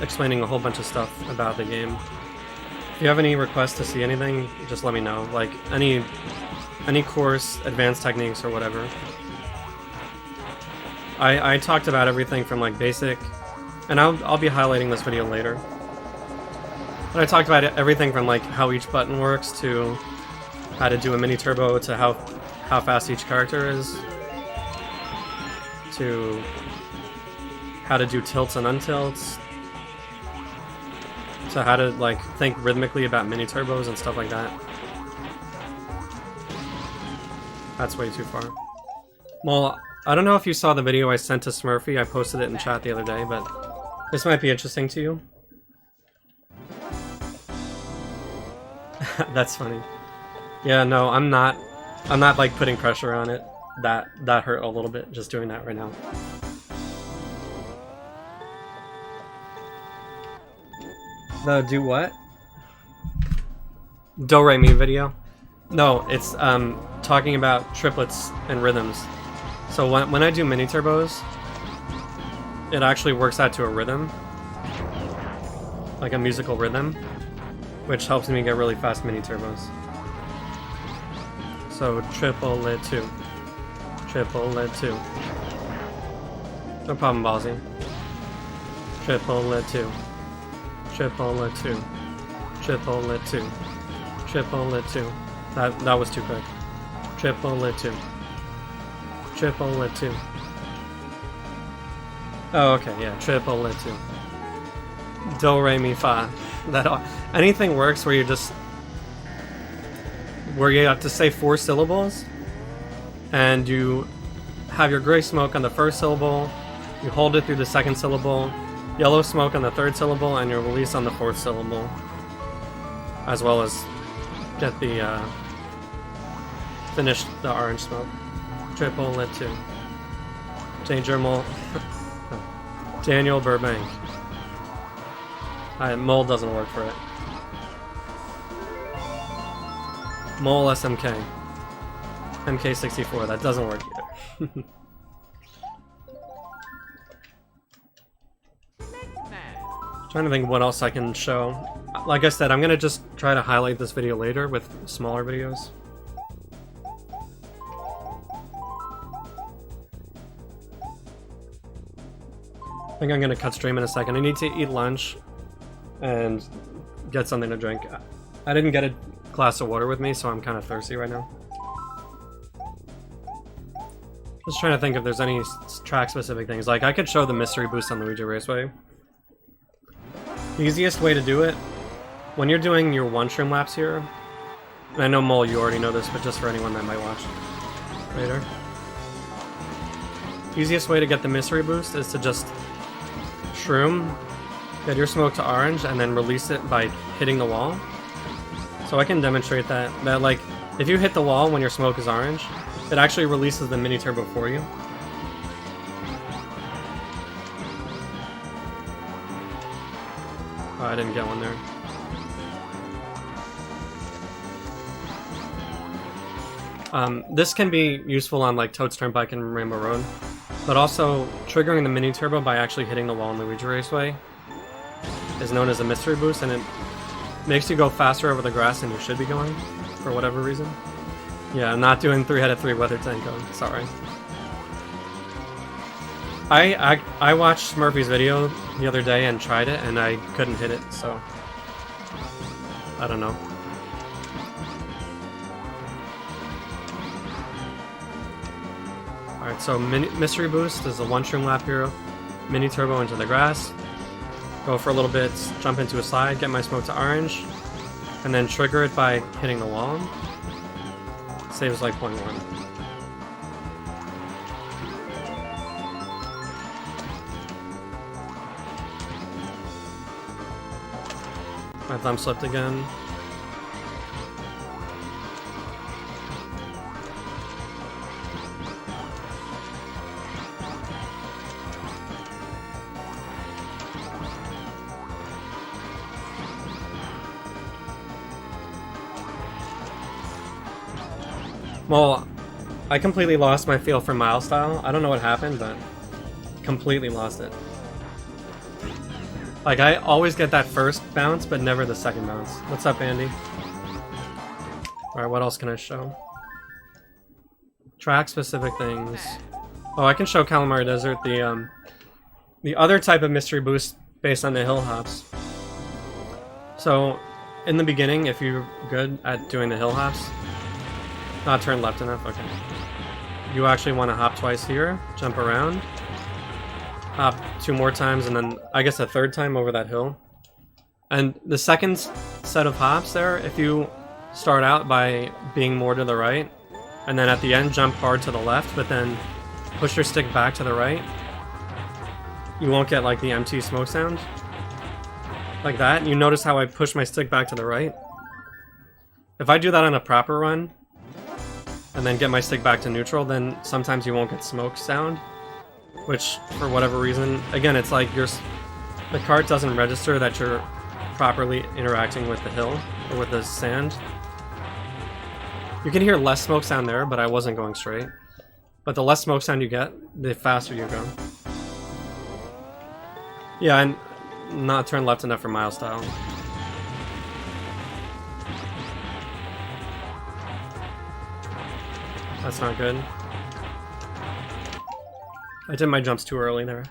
explaining a whole bunch of stuff about the game. If you have any requests to see anything, just let me know. Like any course, advanced techniques, or whatever. I talked about everything from like basic, and I'll be highlighting this video later. But I talked about everything from like how each button works to how to do a mini turbo to how fast each character is to how to do tilts and untilts to how to like think rhythmically about mini turbos and stuff like that. That's way too far. Well, I don't know if you saw the video I sent to Smurfy. I posted it in chat the other day, but this might be interesting to you. That's funny. Yeah, no, I'm not like putting pressure on it. That hurt a little bit just doing that right now. The do what? Do re mi video? No, it's talking about triplets and rhythms. So when I do mini turbos, it actually works out to a rhythm, like a musical rhythm, which helps me get really fast mini turbos. So triple lit 2. Triple lit 2. No problem, Ballsy. Triple lit 2. Triple lit 2. Triple lit 2. Triple lit 2. That was too quick. Triple lit 2. Triple lit 2. Oh, okay, yeah, triple lit 2. Do, re, mi, fa. Anything works where you have to say 4 syllables, and you have your gray smoke on the first syllable, you hold it through the second syllable, yellow smoke on the third syllable, and you release on the fourth syllable. As well as get the, finish the orange smoke. Triple lit 2. Danger Mole. Daniel Burbank. Mole doesn't work for it. Mole SMK. MK64, that doesn't work either. Trying to think what else I can show. Like I said, I'm gonna just try to highlight this video later with smaller videos. I think I'm gonna cut stream in a second. I need to eat lunch and get something to drink. I didn't get a glass of water with me, so I'm kind of thirsty right now. Just trying to think if there's any track-specific things. Like, I could show the mystery boost on Luigi Raceway. The easiest way to do it, when you're doing your one-shroom laps here, and I know, Mole, you already know this, but just for anyone that might watch later. Easiest way to get the mystery boost is to just shroom, get your smoke to orange, and then release it by hitting the wall. So I can demonstrate that like, if you hit the wall when your smoke is orange, it actually releases the mini turbo for you. Oh, I didn't get one there. This can be useful on like Toad's Turnpike and Rainbow Road, but also triggering the mini turbo by actually hitting the wall in Luigi Raceway is known as a mystery boost, and it makes you go faster over the grass than you should be going, for whatever reason. Yeah, I'm not doing 3-headed 3 weather tango, sorry. I watched Murphy's video the other day and tried it, and I couldn't hit it, so I don't know. Alright, so mystery boost is a one-shroom lap here, mini turbo into the grass, go for a little bit, jump into a slide, get my smoke to orange, and then trigger it by hitting the wall. Saves like 0.1. My thumb slipped again. Well, I completely lost my feel for mile style. I don't know what happened, but completely lost it. Like, I always get that first bounce, but never the second bounce. What's up, Andy? Alright, what else can I show? Track-specific things. Oh, I can show Calamari Desert, the other type of mystery boost based on the hill hops. So, in the beginning, if you're good at doing the hill hops, not turn left enough, okay. You actually want to hop twice here, jump around, hop 2 more times, and then I guess a third time over that hill. And the second set of hops there, if you start out by being more to the right, and then at the end jump hard to the left, but then push your stick back to the right, you won't get like the empty smoke sound. Like that. You notice how I push my stick back to the right? If I do that on a proper run, and then get my stick back to neutral, then sometimes you won't get smoke sound, which, for whatever reason, again, it's like the cart doesn't register that you're properly interacting with the hill, or with the sand. You can hear less smoke sound there, but I wasn't going straight. But the less smoke sound you get, the faster you go. Yeah, and not turn left enough for mile style. That's not good. I did my jumps too early there.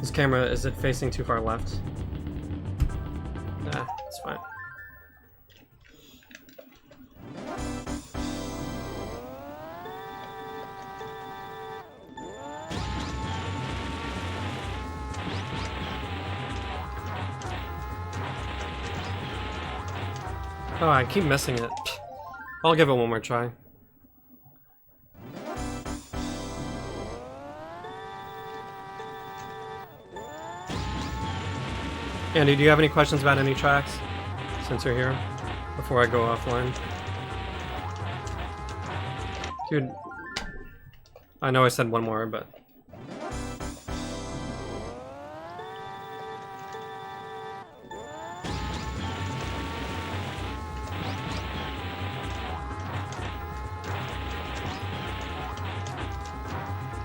This camera, is it facing too far left? Nah, it's fine. Oh, I keep missing it. I'll give it one more try. Andy, do you have any questions about any tracks since you're here before I go offline? Dude, I know I said one more, but...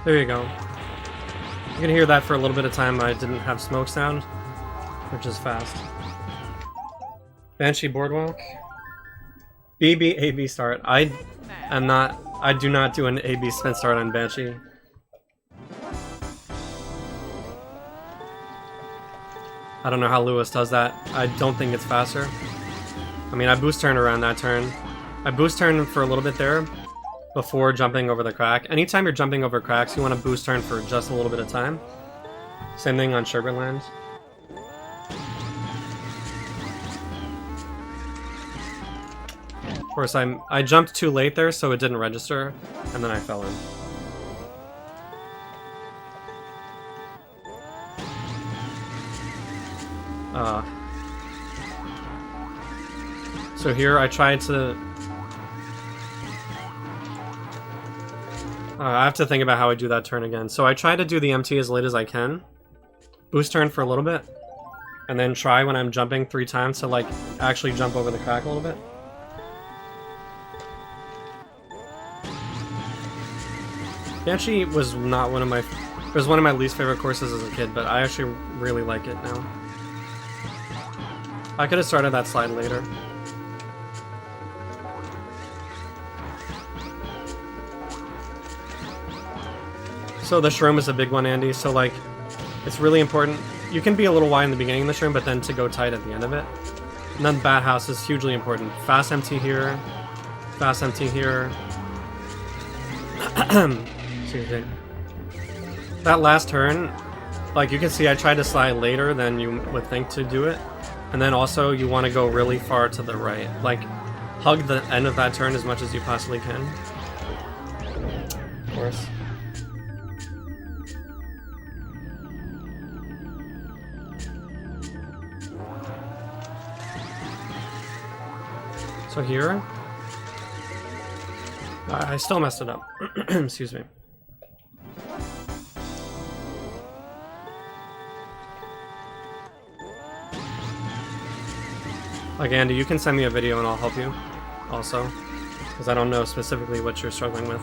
There you go. You can hear that for a little bit of time. I didn't have smoke sound, which is fast. Banshee Boardwalk. BB AB start. I do not do an AB spin start on Banshee. I don't know how Lewis does that. I don't think it's faster. I mean, I boost turn around that turn. I boost turn for a little bit there before jumping over the crack. Anytime you're jumping over cracks, you want to boost turn for just a little bit of time. Same thing on Sherbetland. Of course, I jumped too late there, so it didn't register, and then I fell in. So here I tried to... I have to think about how I do that turn again. So I try to do the MT as late as I can. Boost turn for a little bit. And then try when I'm jumping 3 times to like actually jump over the crack a little bit. Banshee was not one of my... It was one of my least favorite courses as a kid, but I actually really like it now. I could have started that slide later. So the shroom is a big one, Andy, so like, it's really important. You can be a little wide in the beginning of the shroom, but then to go tight at the end of it. And then Bat House is hugely important. Fast empty here, fast empty here. Excuse me. That last turn, like you can see I tried to slide later than you would think to do it. And then also you want to go really far to the right. Like, hug the end of that turn as much as you possibly can. Of course. So here, I still messed it up. Excuse me. Like Andy, you can send me a video and I'll help you also, because I don't know specifically what you're struggling with.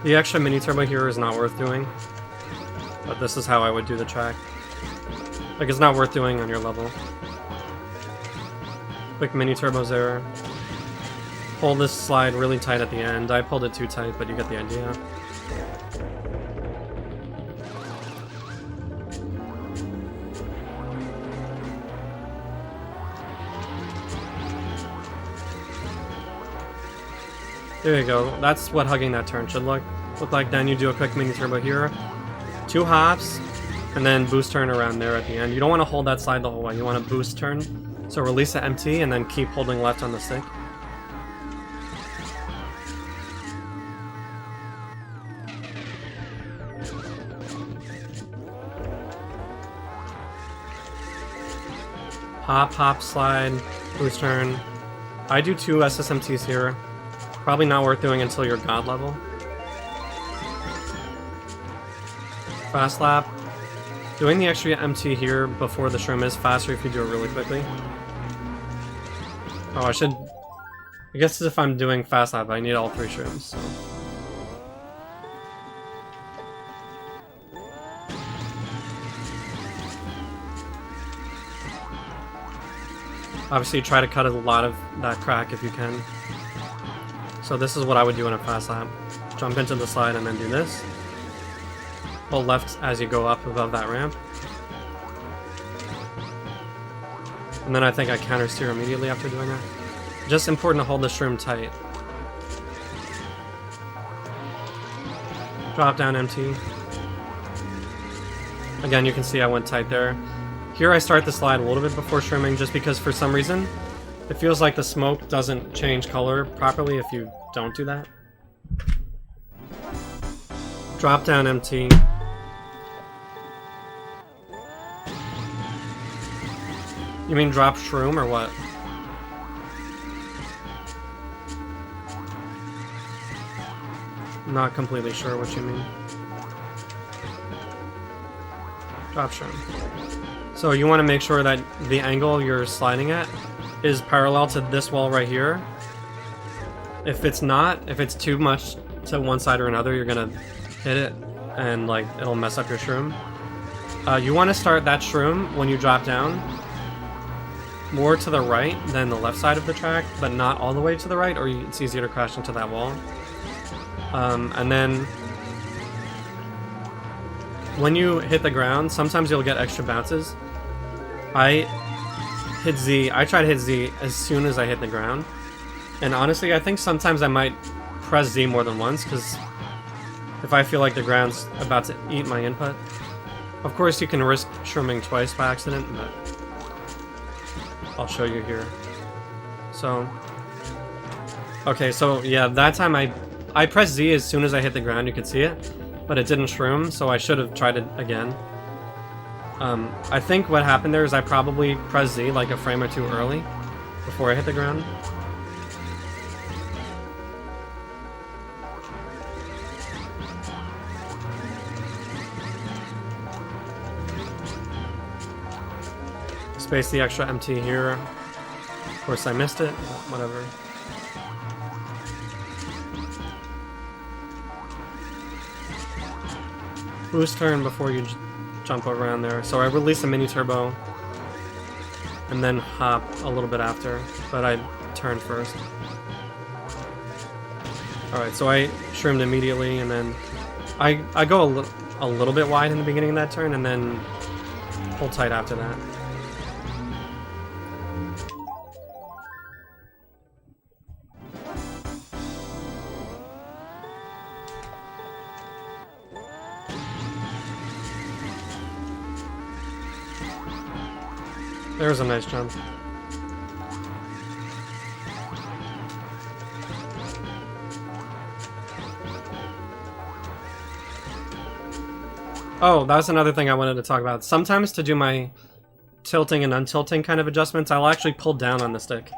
The extra mini turbo here is not worth doing, but this is how I would do the track. Like, it's not worth doing on your level. Quick mini turbos there. Pull this slide really tight at the end. I pulled it too tight, but you get the idea. There you go. That's what hugging that turn should look like. Then you do a quick mini turbo here. 2 hops, and then boost turn around there at the end. You don't want to hold that slide the whole way. You want to boost turn. So release the MT and then keep holding left on the stick. Hop, hop, slide, boost turn. I do 2 SSMTs here. Probably not worth doing until you're God level. Fast lap. Doing the extra MT here before the shroom is faster if you do it really quickly. Oh, I guess if I'm doing fast lap, I need all 3 shrooms, so. Obviously, try to cut a lot of that crack if you can. So this is what I would do in a fast lap. Jump into the slide and then do this. Hold left as you go up above that ramp. And then I think I counter steer immediately after doing that. Just important to hold the shroom tight. Drop down MT. Again, you can see I went tight there. Here I start the slide a little bit before shrimming just because for some reason it feels like the smoke doesn't change color properly if you don't do that. Drop down MT. You mean drop shroom or what? I'm not completely sure what you mean. Drop shroom. So you want to make sure that the angle you're sliding at is parallel to this wall right here. If it's not, if it's too much to one side or another, you're gonna hit it and like it'll mess up your shroom. You want to start that shroom when you drop down more to the right than the left side of the track, but not all the way to the right, or it's easier to crash into that wall. And then when you hit the ground, sometimes you'll get extra bounces. I try to hit Z as soon as I hit the ground. And honestly, I think sometimes I might press Z more than once, because if I feel like the ground's about to eat my input. Of course, you can risk shrimming twice by accident, but I'll show you here. So, okay, so yeah, that time I pressed Z as soon as I hit the ground, you could see it, but it didn't shroom, so I should have tried it again. I think what happened there is I probably pressed Z like a frame or two early before I hit the ground. Space the extra MT here. Of course I missed it, but whatever. Boost turn before you jump around there. So I release a mini turbo and then hop a little bit after, but I turn first. Alright, so I shroomed immediately and then I go a little bit wide in the beginning of that turn and then pull tight after that. There's a nice jump. Oh, that's another thing I wanted to talk about. Sometimes to do my tilting and untilting kind of adjustments, I'll actually pull down on the stick.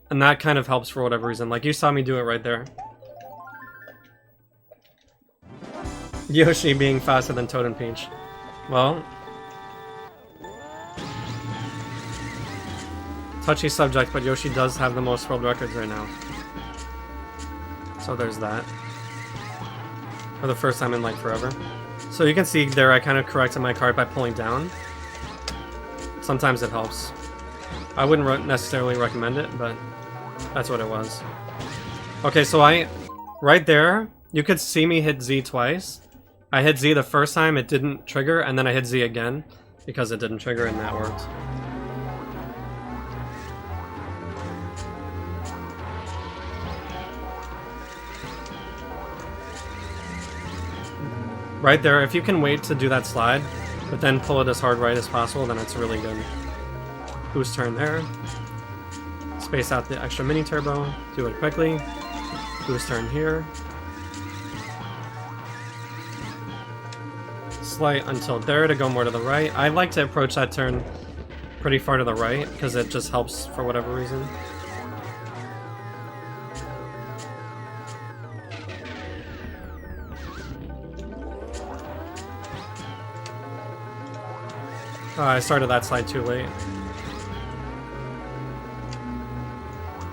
And that kind of helps for whatever reason. Like, you saw me do it right there. Yoshi being faster than Toad and Peach. Well, touchy subject, but Yoshi does have the most world records right now. So there's that. For the first time in like forever. So you can see there I kind of corrected my cart by pulling down. Sometimes it helps. I wouldn't necessarily recommend it, but that's what it was. Okay, so right there, you could see me hit Z twice. I hit Z the first time, it didn't trigger, and then I hit Z again because it didn't trigger and that worked. Right there, if you can wait to do that slide, but then pull it as hard right as possible, then it's really good. Boost turn there. Space out the extra mini turbo. Do it quickly. Boost turn here. Slight until there to go more to the right. I like to approach that turn pretty far to the right, because it just helps for whatever reason. I started that slide too late.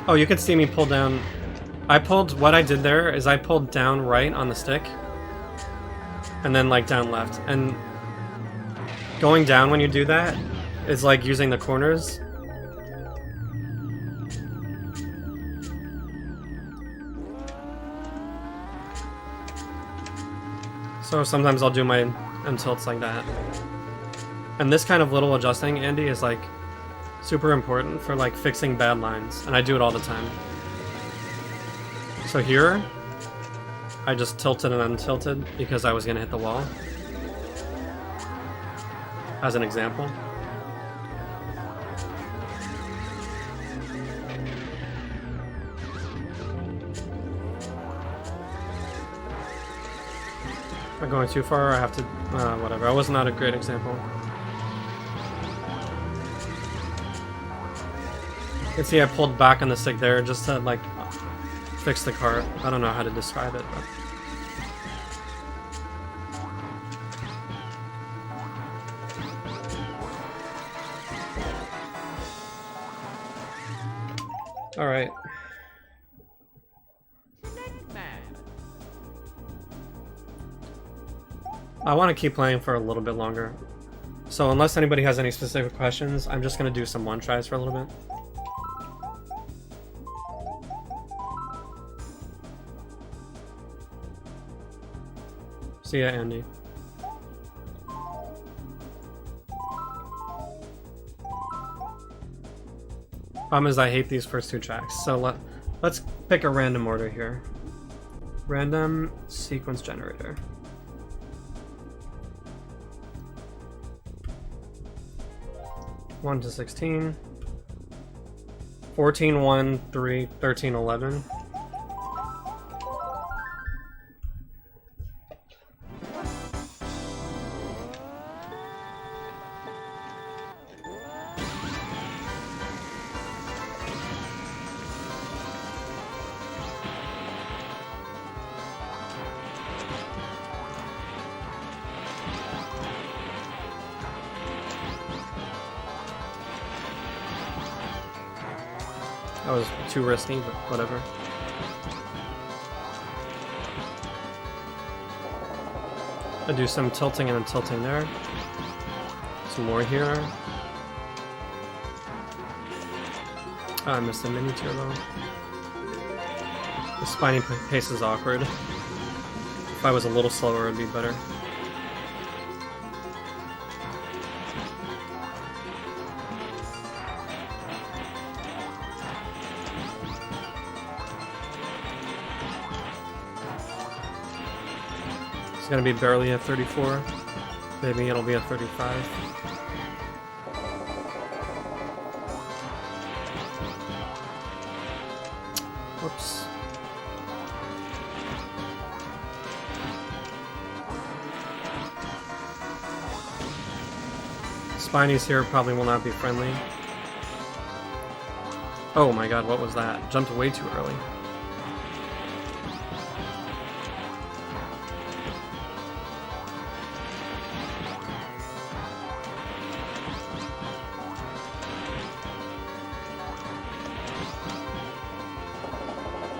Oh, you could see me pull down. What I did there is I pulled down right on the stick. And then like down left. And going down when you do that is like using the corners. So sometimes I'll do my M tilts like that. And this kind of little adjusting, Andy, is like super important for like fixing bad lines, and I do it all the time. So here, I just tilted and untilted because I was gonna hit the wall. As an example. Am I going too far? I have to... whatever. That was not a great example. You can see I pulled back on the stick there just to, like, fix the cart. I don't know how to describe it, but... Alright. I want to keep playing for a little bit longer. So unless anybody has any specific questions, I'm just going to do some one-tries for a little bit. See ya, Andy. Problem is I hate these first two tracks, so let's pick a random order here. Random sequence generator. 1 to 16. 14, 1, 3, 13, 11. That was too risky, but whatever. I do some tilting and then tilting there. Some more here. Oh, I missed a mini turbo. The spiny pace is awkward. If I was a little slower, it'd be better. It's gonna be barely a 34. Maybe it'll be a 35. Whoops. Spinies here probably will not be friendly. Oh my god, what was that? Jumped way too early.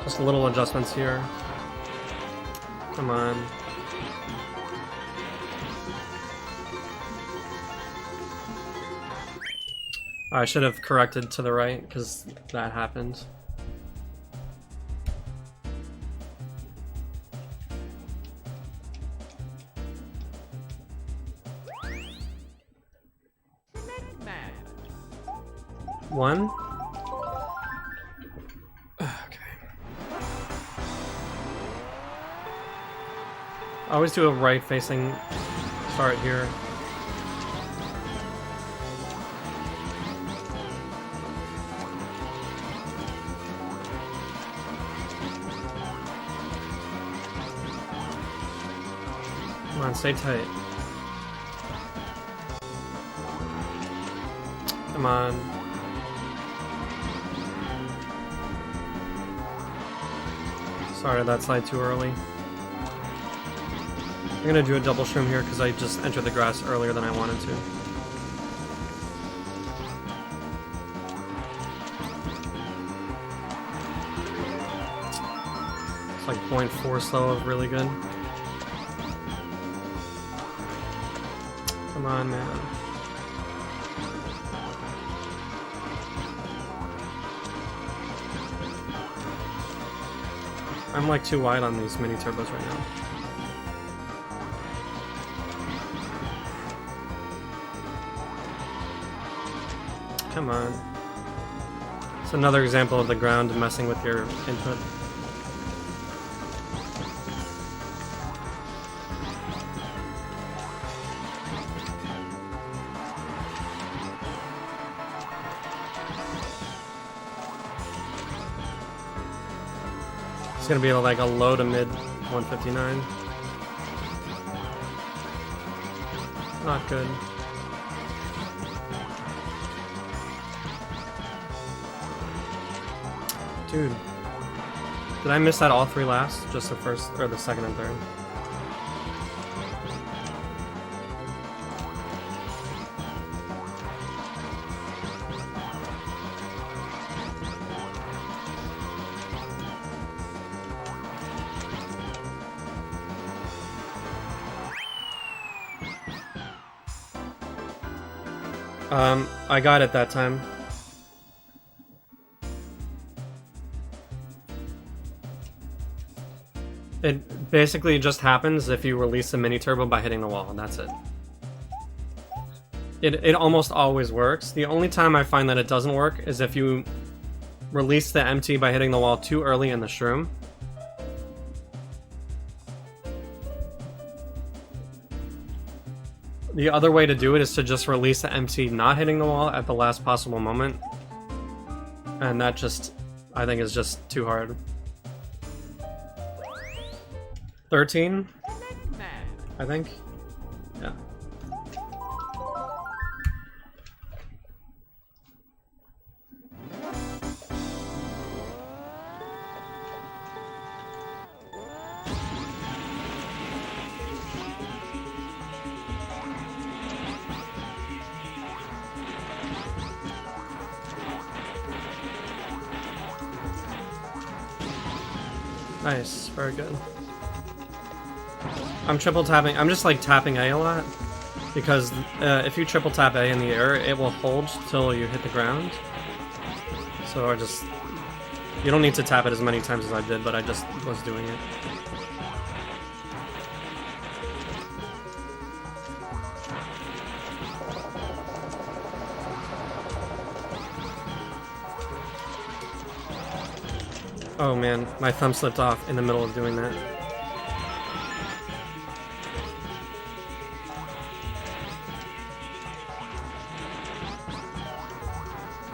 Just little adjustments here. Come on. I should have corrected to the right, because that happened. One. I always do a right-facing start here. Come on, stay tight. Come on. Sorry, that slide too early. I'm gonna do a double shroom here because I just entered the grass earlier than I wanted to. It's like 0.4 slow of really good. Come on, man. I'm like too wide on these mini turbos right now. Come on. It's another example of the ground messing with your input. It's gonna be like a low to mid 159. Not good. Dude. Did I miss that all three laps? Just the first, or the second and third? I got it that time. It basically just happens if you release the mini turbo by hitting the wall, and that's it. It almost always works. The only time I find that it doesn't work is if you release the MT by hitting the wall too early in the shroom. The other way to do it is to just release the MT not hitting the wall at the last possible moment. And that just, I think, is just too hard. 13? I think? Yeah. Nice, very good. I'm triple tapping. I'm just like tapping A lot because if you triple tap A in the air, it will hold till you hit the ground. So you don't need to tap it as many times as I did, but I just was doing it. Oh man, my thumb slipped off in the middle of doing that.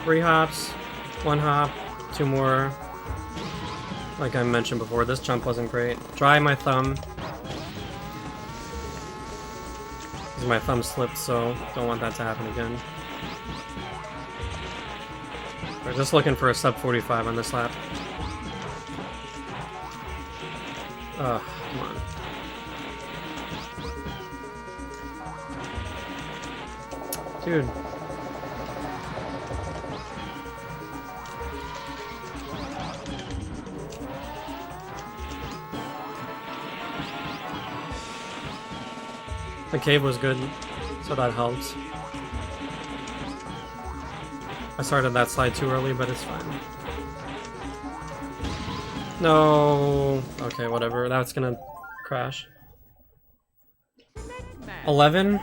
Three hops, one hop, two more. Like I mentioned before, this jump wasn't great. Dry my thumb. Because my thumb slipped, so don't want that to happen again. We're just looking for a sub 45 on this lap. Ugh, come on. Dude. The cave was good, so that helps. I started that slide too early, but it's fine. No. Okay, whatever. That's gonna crash. 11.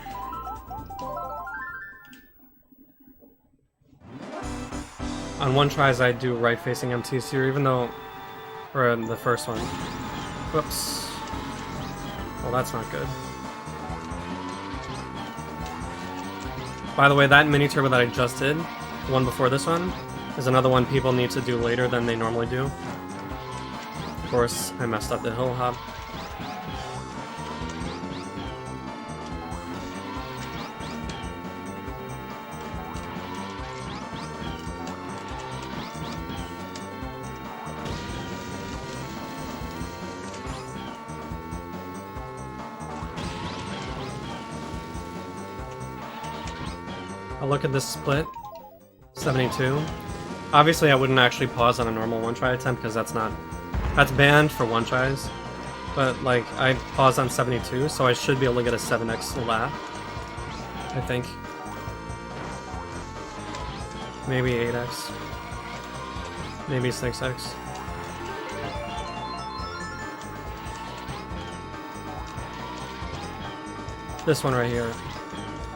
On one tries I do right-facing MTs here, even though... Or the first one. Whoops. Well, that's not good. By the way, that mini turbo that I just did, the one before this one, is another one people need to do later than they normally do. Of course, I messed up the hill hop. I'll look at this split. 72. Obviously, I wouldn't actually pause on a normal one-try attempt because that's banned for one-tries. But, like, I paused on 72, so I should be able to get a 7x lap. I think. Maybe 8x. Maybe 6x. This one right here.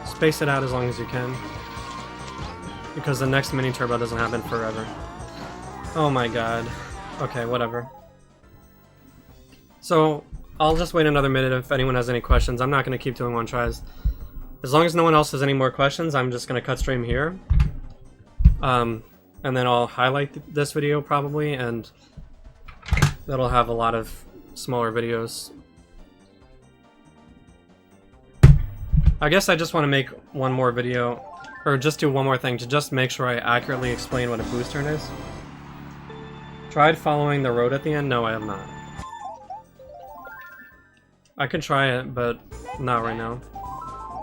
Space it out as long as you can. because the next mini turbo doesn't happen forever. Oh my god. Okay, whatever. So, I'll just wait another minute if anyone has any questions. I'm not going to keep doing one tries. As long as no one else has any more questions, I'm just going to cut stream here. And then I'll highlight this video probably, and that'll have a lot of smaller videos. I guess I just want to make one more video, or just do one more thing to just make sure I accurately explain what a boost turn is. Tried following the road at the end? No, I have not. I could try it, but not right now.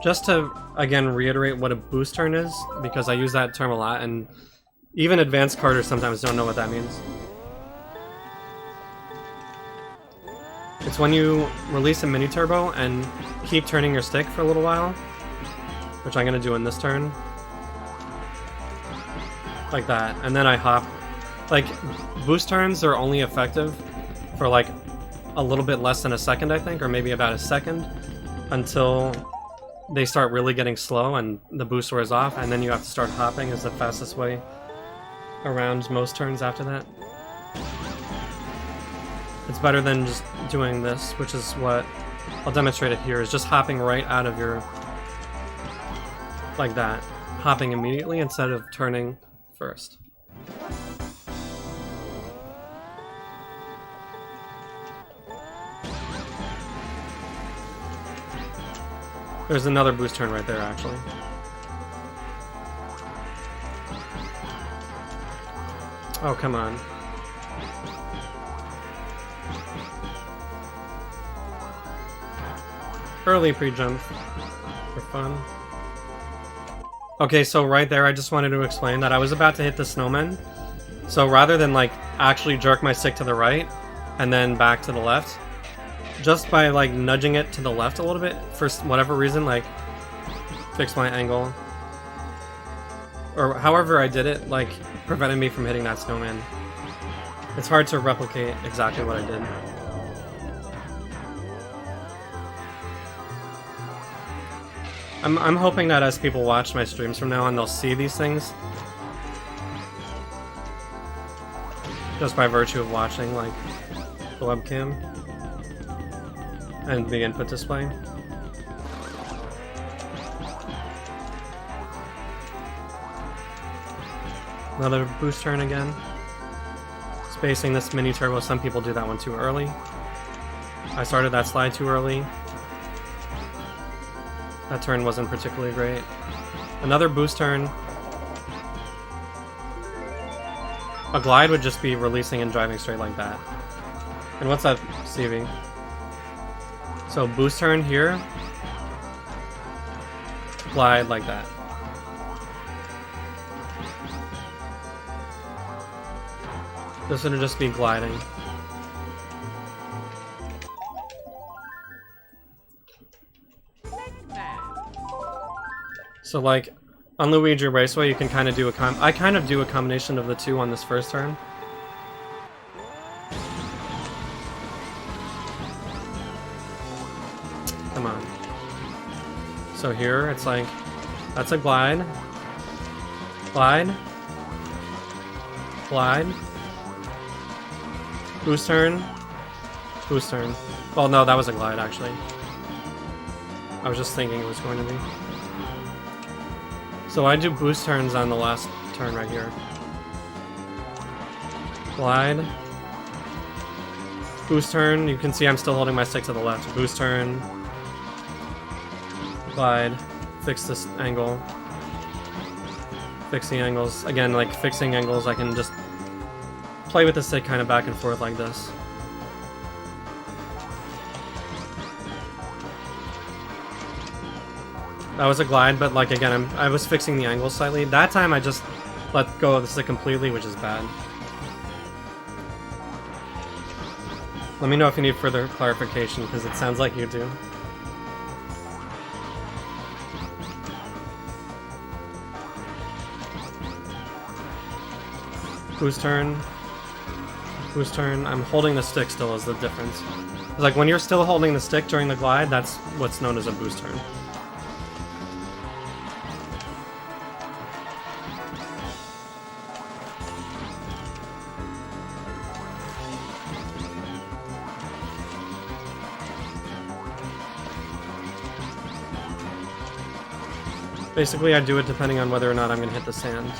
Just to, again, reiterate what a boost turn is, because I use that term a lot, and even advanced carders sometimes don't know what that means. It's when you release a mini turbo and keep turning your stick for a little while, which I'm going to do in this turn. Like that, and then I hop. Like, boost turns are only effective for like a little bit less than a second, I think, or maybe about a second, until they start really getting slow and the boost wears off, and then you have to start hopping is the fastest way around most turns after that. It's better than just doing this, which is what I'll demonstrate it here, is just hopping right out of your... like that. Hopping immediately instead of turning first. There's another boost turn right there, actually. Oh, come on. Early pre-jump for fun. Okay, so right there I just wanted to explain that I was about to hit the snowman. So rather than like actually jerk my stick to the right and then back to the left, just by like nudging it to the left a little bit for whatever reason, like fix my angle, or however I did it, like prevented me from hitting that snowman. It's hard to replicate exactly what I did. I'm hoping that as people watch my streams from now on, they'll see these things just by virtue of watching like the webcam and the input display. Another boost turn again. Spacing this mini turbo, some people do that one too early. I started that slide too early. That turn wasn't particularly great. Another boost turn. A glide would just be releasing and driving straight like that. And what's that, CV? So boost turn here. Glide like that. This would just be gliding. So like, on Luigi Raceway you can kind of do a I kind of do a combination of the two on this first turn. Come on. So here, it's like, that's a glide. Glide. Glide. Boost turn. Boost turn. Well, no, that was a glide, actually. I was just thinking it was going to be. So I do boost turns on the last turn right here. Glide. Boost turn. You can see I'm still holding my stick to the left. Boost turn. Glide. Fix this angle. Fix the angles. Again, like fixing angles, I can just play with the stick kind of back and forth like this. That was a glide, but like again, I was fixing the angle slightly. That time I just let go of the stick completely, which is bad. Let me know if you need further clarification, because it sounds like you do. Boost turn. Boost turn. I'm holding the stick still is the difference. It's like when you're still holding the stick during the glide, that's what's known as a boost turn. Basically, I do it depending on whether or not I'm gonna hit the sand.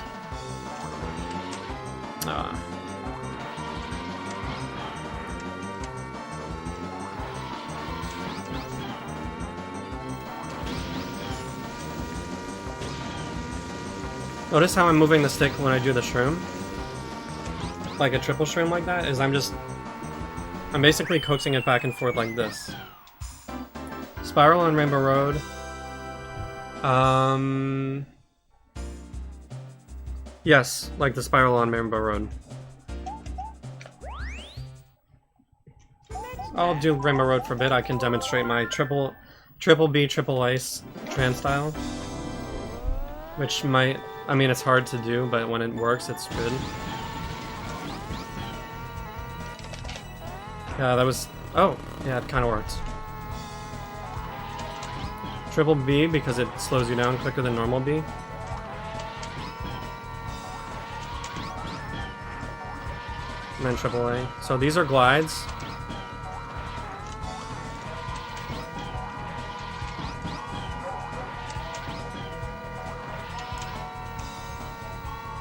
Notice how I'm moving the stick when I do the shroom? Like a triple shroom like that, is I'm basically coaxing it back and forth like this. Spiral on Rainbow Road. Yes, like the spiral on Rainbow Road. I'll do Rainbow Road for a bit. I can demonstrate my triple B, triple ice trans style. Which might, I mean, it's hard to do, but when it works, it's good. Yeah, that was, oh, yeah, it kind of worked. Triple B because it slows you down quicker than normal B. And then triple A. So these are glides.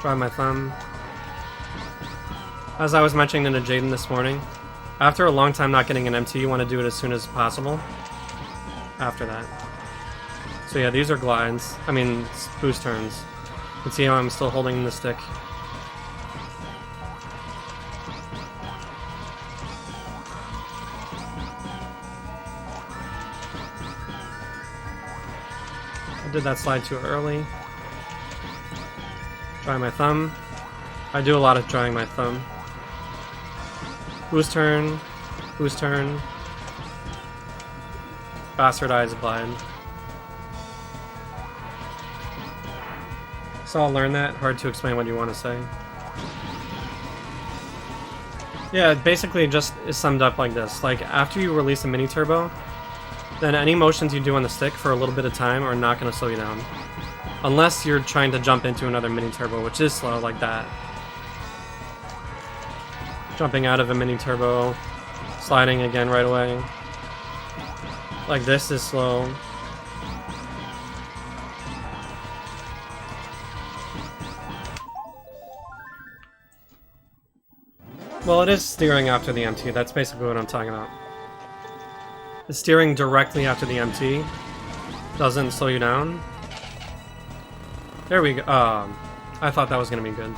Try my thumb. As I was mentioning to Jaden this morning, after a long time not getting an MT, you want to do it as soon as possible. After that. So yeah, these are glides. I mean, boost turns. You can see how I'm still holding the stick. I did that slide too early. Dry my thumb. I do a lot of drying my thumb. Boost turn. Boost turn. Bastardized glide. So I'll learn that. Hard to explain what you want to say. Yeah, it basically just is summed up like this. Like, after you release a mini turbo, then any motions you do on the stick for a little bit of time are not going to slow you down. Unless you're trying to jump into another mini turbo, which is slow, like that. Jumping out of a mini turbo, sliding again right away. Like this is slow. Well, it is steering after the MT, that's basically what I'm talking about. The steering directly after the MT doesn't slow you down. There we go. I thought that was gonna be good.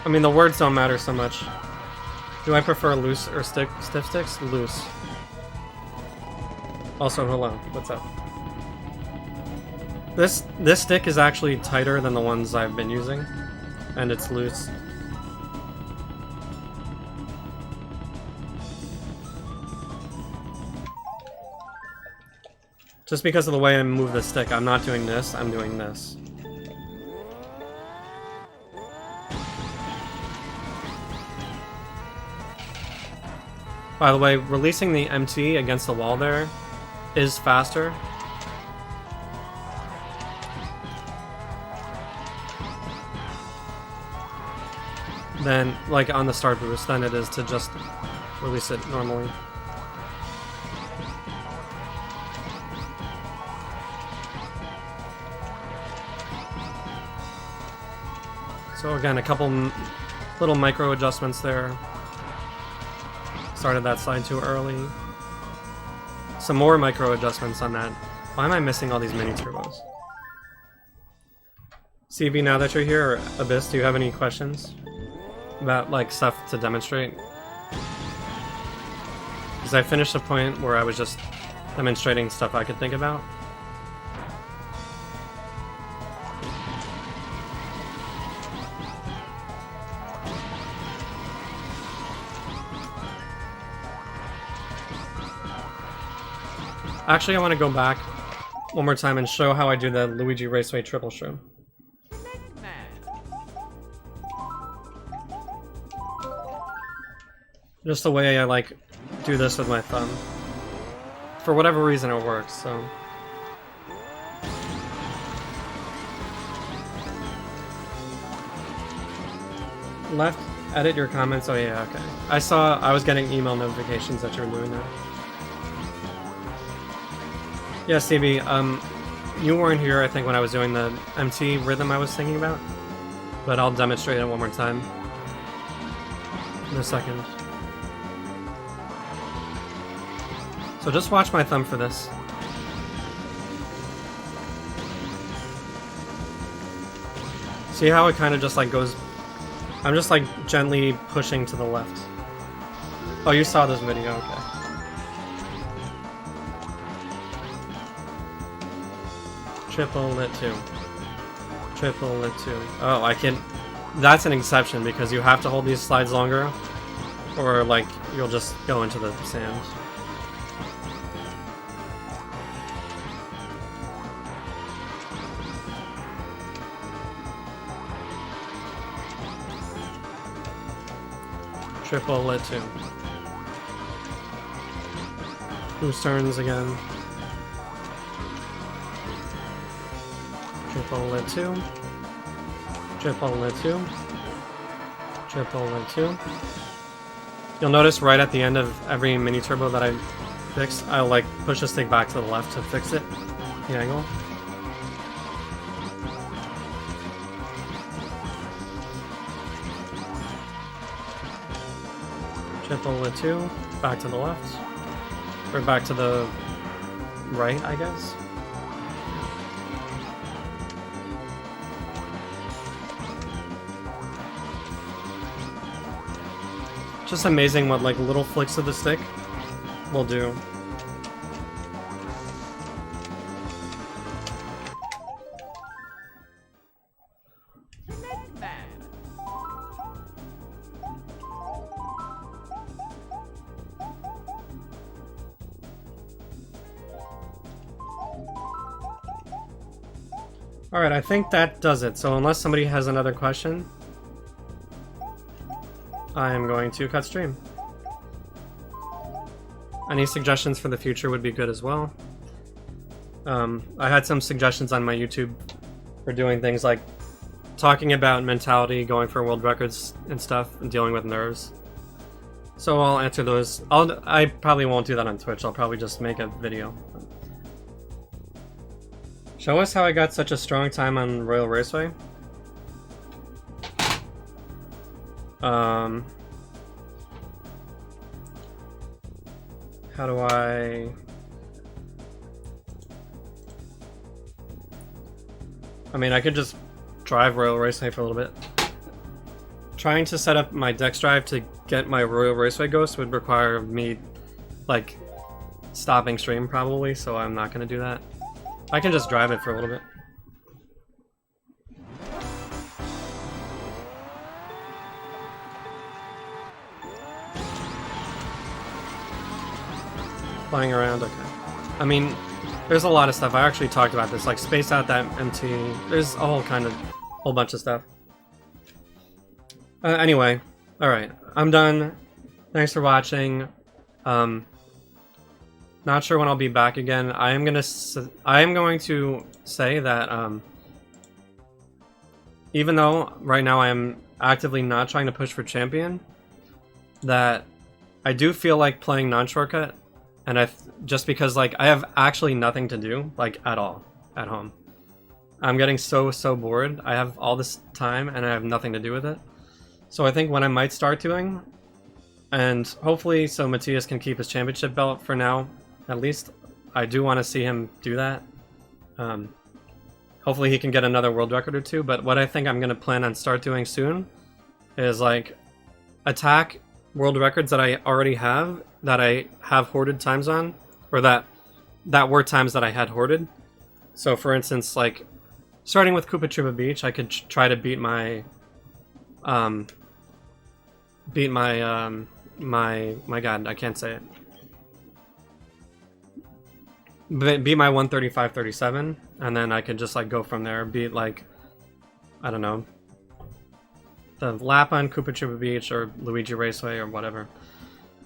I mean, the words don't matter so much. Do I prefer loose or stiff sticks? Loose. Also, hello. What's up? This stick is actually tighter than the ones I've been using, and it's loose. Just because of the way I move the stick, I'm not doing this, I'm doing this. By the way, releasing the MT against the wall there is faster. Than, like, on the start boost than it is to just release it normally. So again, a couple little micro adjustments there. Started that slide too early. Some more micro adjustments on that. Why am I missing all these mini turbos? CB, now that you're here, or Abyss, do you have any questions about, like, stuff to demonstrate? Because I finished the point where I was just demonstrating stuff I could think about. Actually, I want to go back one more time and show how I do the Luigi Raceway triple shroom. Just the way I, like, do this with my thumb. For whatever reason it works, so... Left Edit your comments. Oh yeah, okay. I was getting email notifications that you were doing that. Yeah, Stevie, you weren't here, I think, when I was doing the MT rhythm I was thinking about. But I'll demonstrate it one more time. In a second. So just watch my thumb for this. See how it kind of just like goes... I'm just like gently pushing to the left. Oh, you saw this video, okay. Triple lit 2. Triple lit 2. Oh, I can... That's an exception because you have to hold these slides longer or like you'll just go into the sand. Triple lit 2. Whose turns again? Triple lit 2. Triple lit 2. Triple lit 2. You'll notice right at the end of every mini turbo that I fix, I'll like push the stick back to the left to fix it, the angle. Triple lit 2, back to the left. Or back to the right, I guess. Just amazing what like little flicks of the stick will do. Alright, I think that does it. So unless somebody has another question, I am going to cut stream. Any suggestions for the future would be good as well. I had some suggestions on my YouTube for doing things like talking about mentality, going for world records and stuff, and dealing with nerves. So I'll answer those. I probably won't do that on Twitch. I'll probably just make a video. Show us how I got such a strong time on Royal Raceway. How do I... I mean, I could just drive Royal Raceway for a little bit. Trying to set up my Dex drive to get my Royal Raceway Ghost would require me, like, stopping stream probably, so I'm not going to do that. I can just drive it for a little bit. Flying around, okay. I mean, there's a lot of stuff. I actually talked about this, like space out that MT. There's a whole bunch of stuff. Anyway, alright, I'm done. Thanks for watching. Not sure when I'll be back again. I am going to say that even though right now I am actively not trying to push for champion, that I do feel like playing non-shortcut, and just because like I have actually nothing to do, like at all, at home. I'm getting so bored. I have all this time and I have nothing to do with it. So I think what I might start doing, and hopefully so Matthias can keep his championship belt for now, at least. I do want to see him do that. Hopefully he can get another world record or two, but what I think I'm going to plan on start doing soon is like attack world records that I already have, that I have hoarded times on, or that were times that I had hoarded. So for instance, like starting with Koopa Troopa Beach, I could try to beat my my god, I can't say it. Beat my 135.37, and then I could just like go from there, beat like, I don't know, the lap on Koopa Troopa Beach or Luigi Raceway or whatever.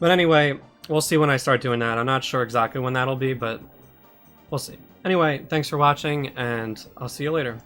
But anyway, we'll see when I start doing that. I'm not sure exactly when that'll be, but we'll see. Anyway, thanks for watching, and I'll see you later.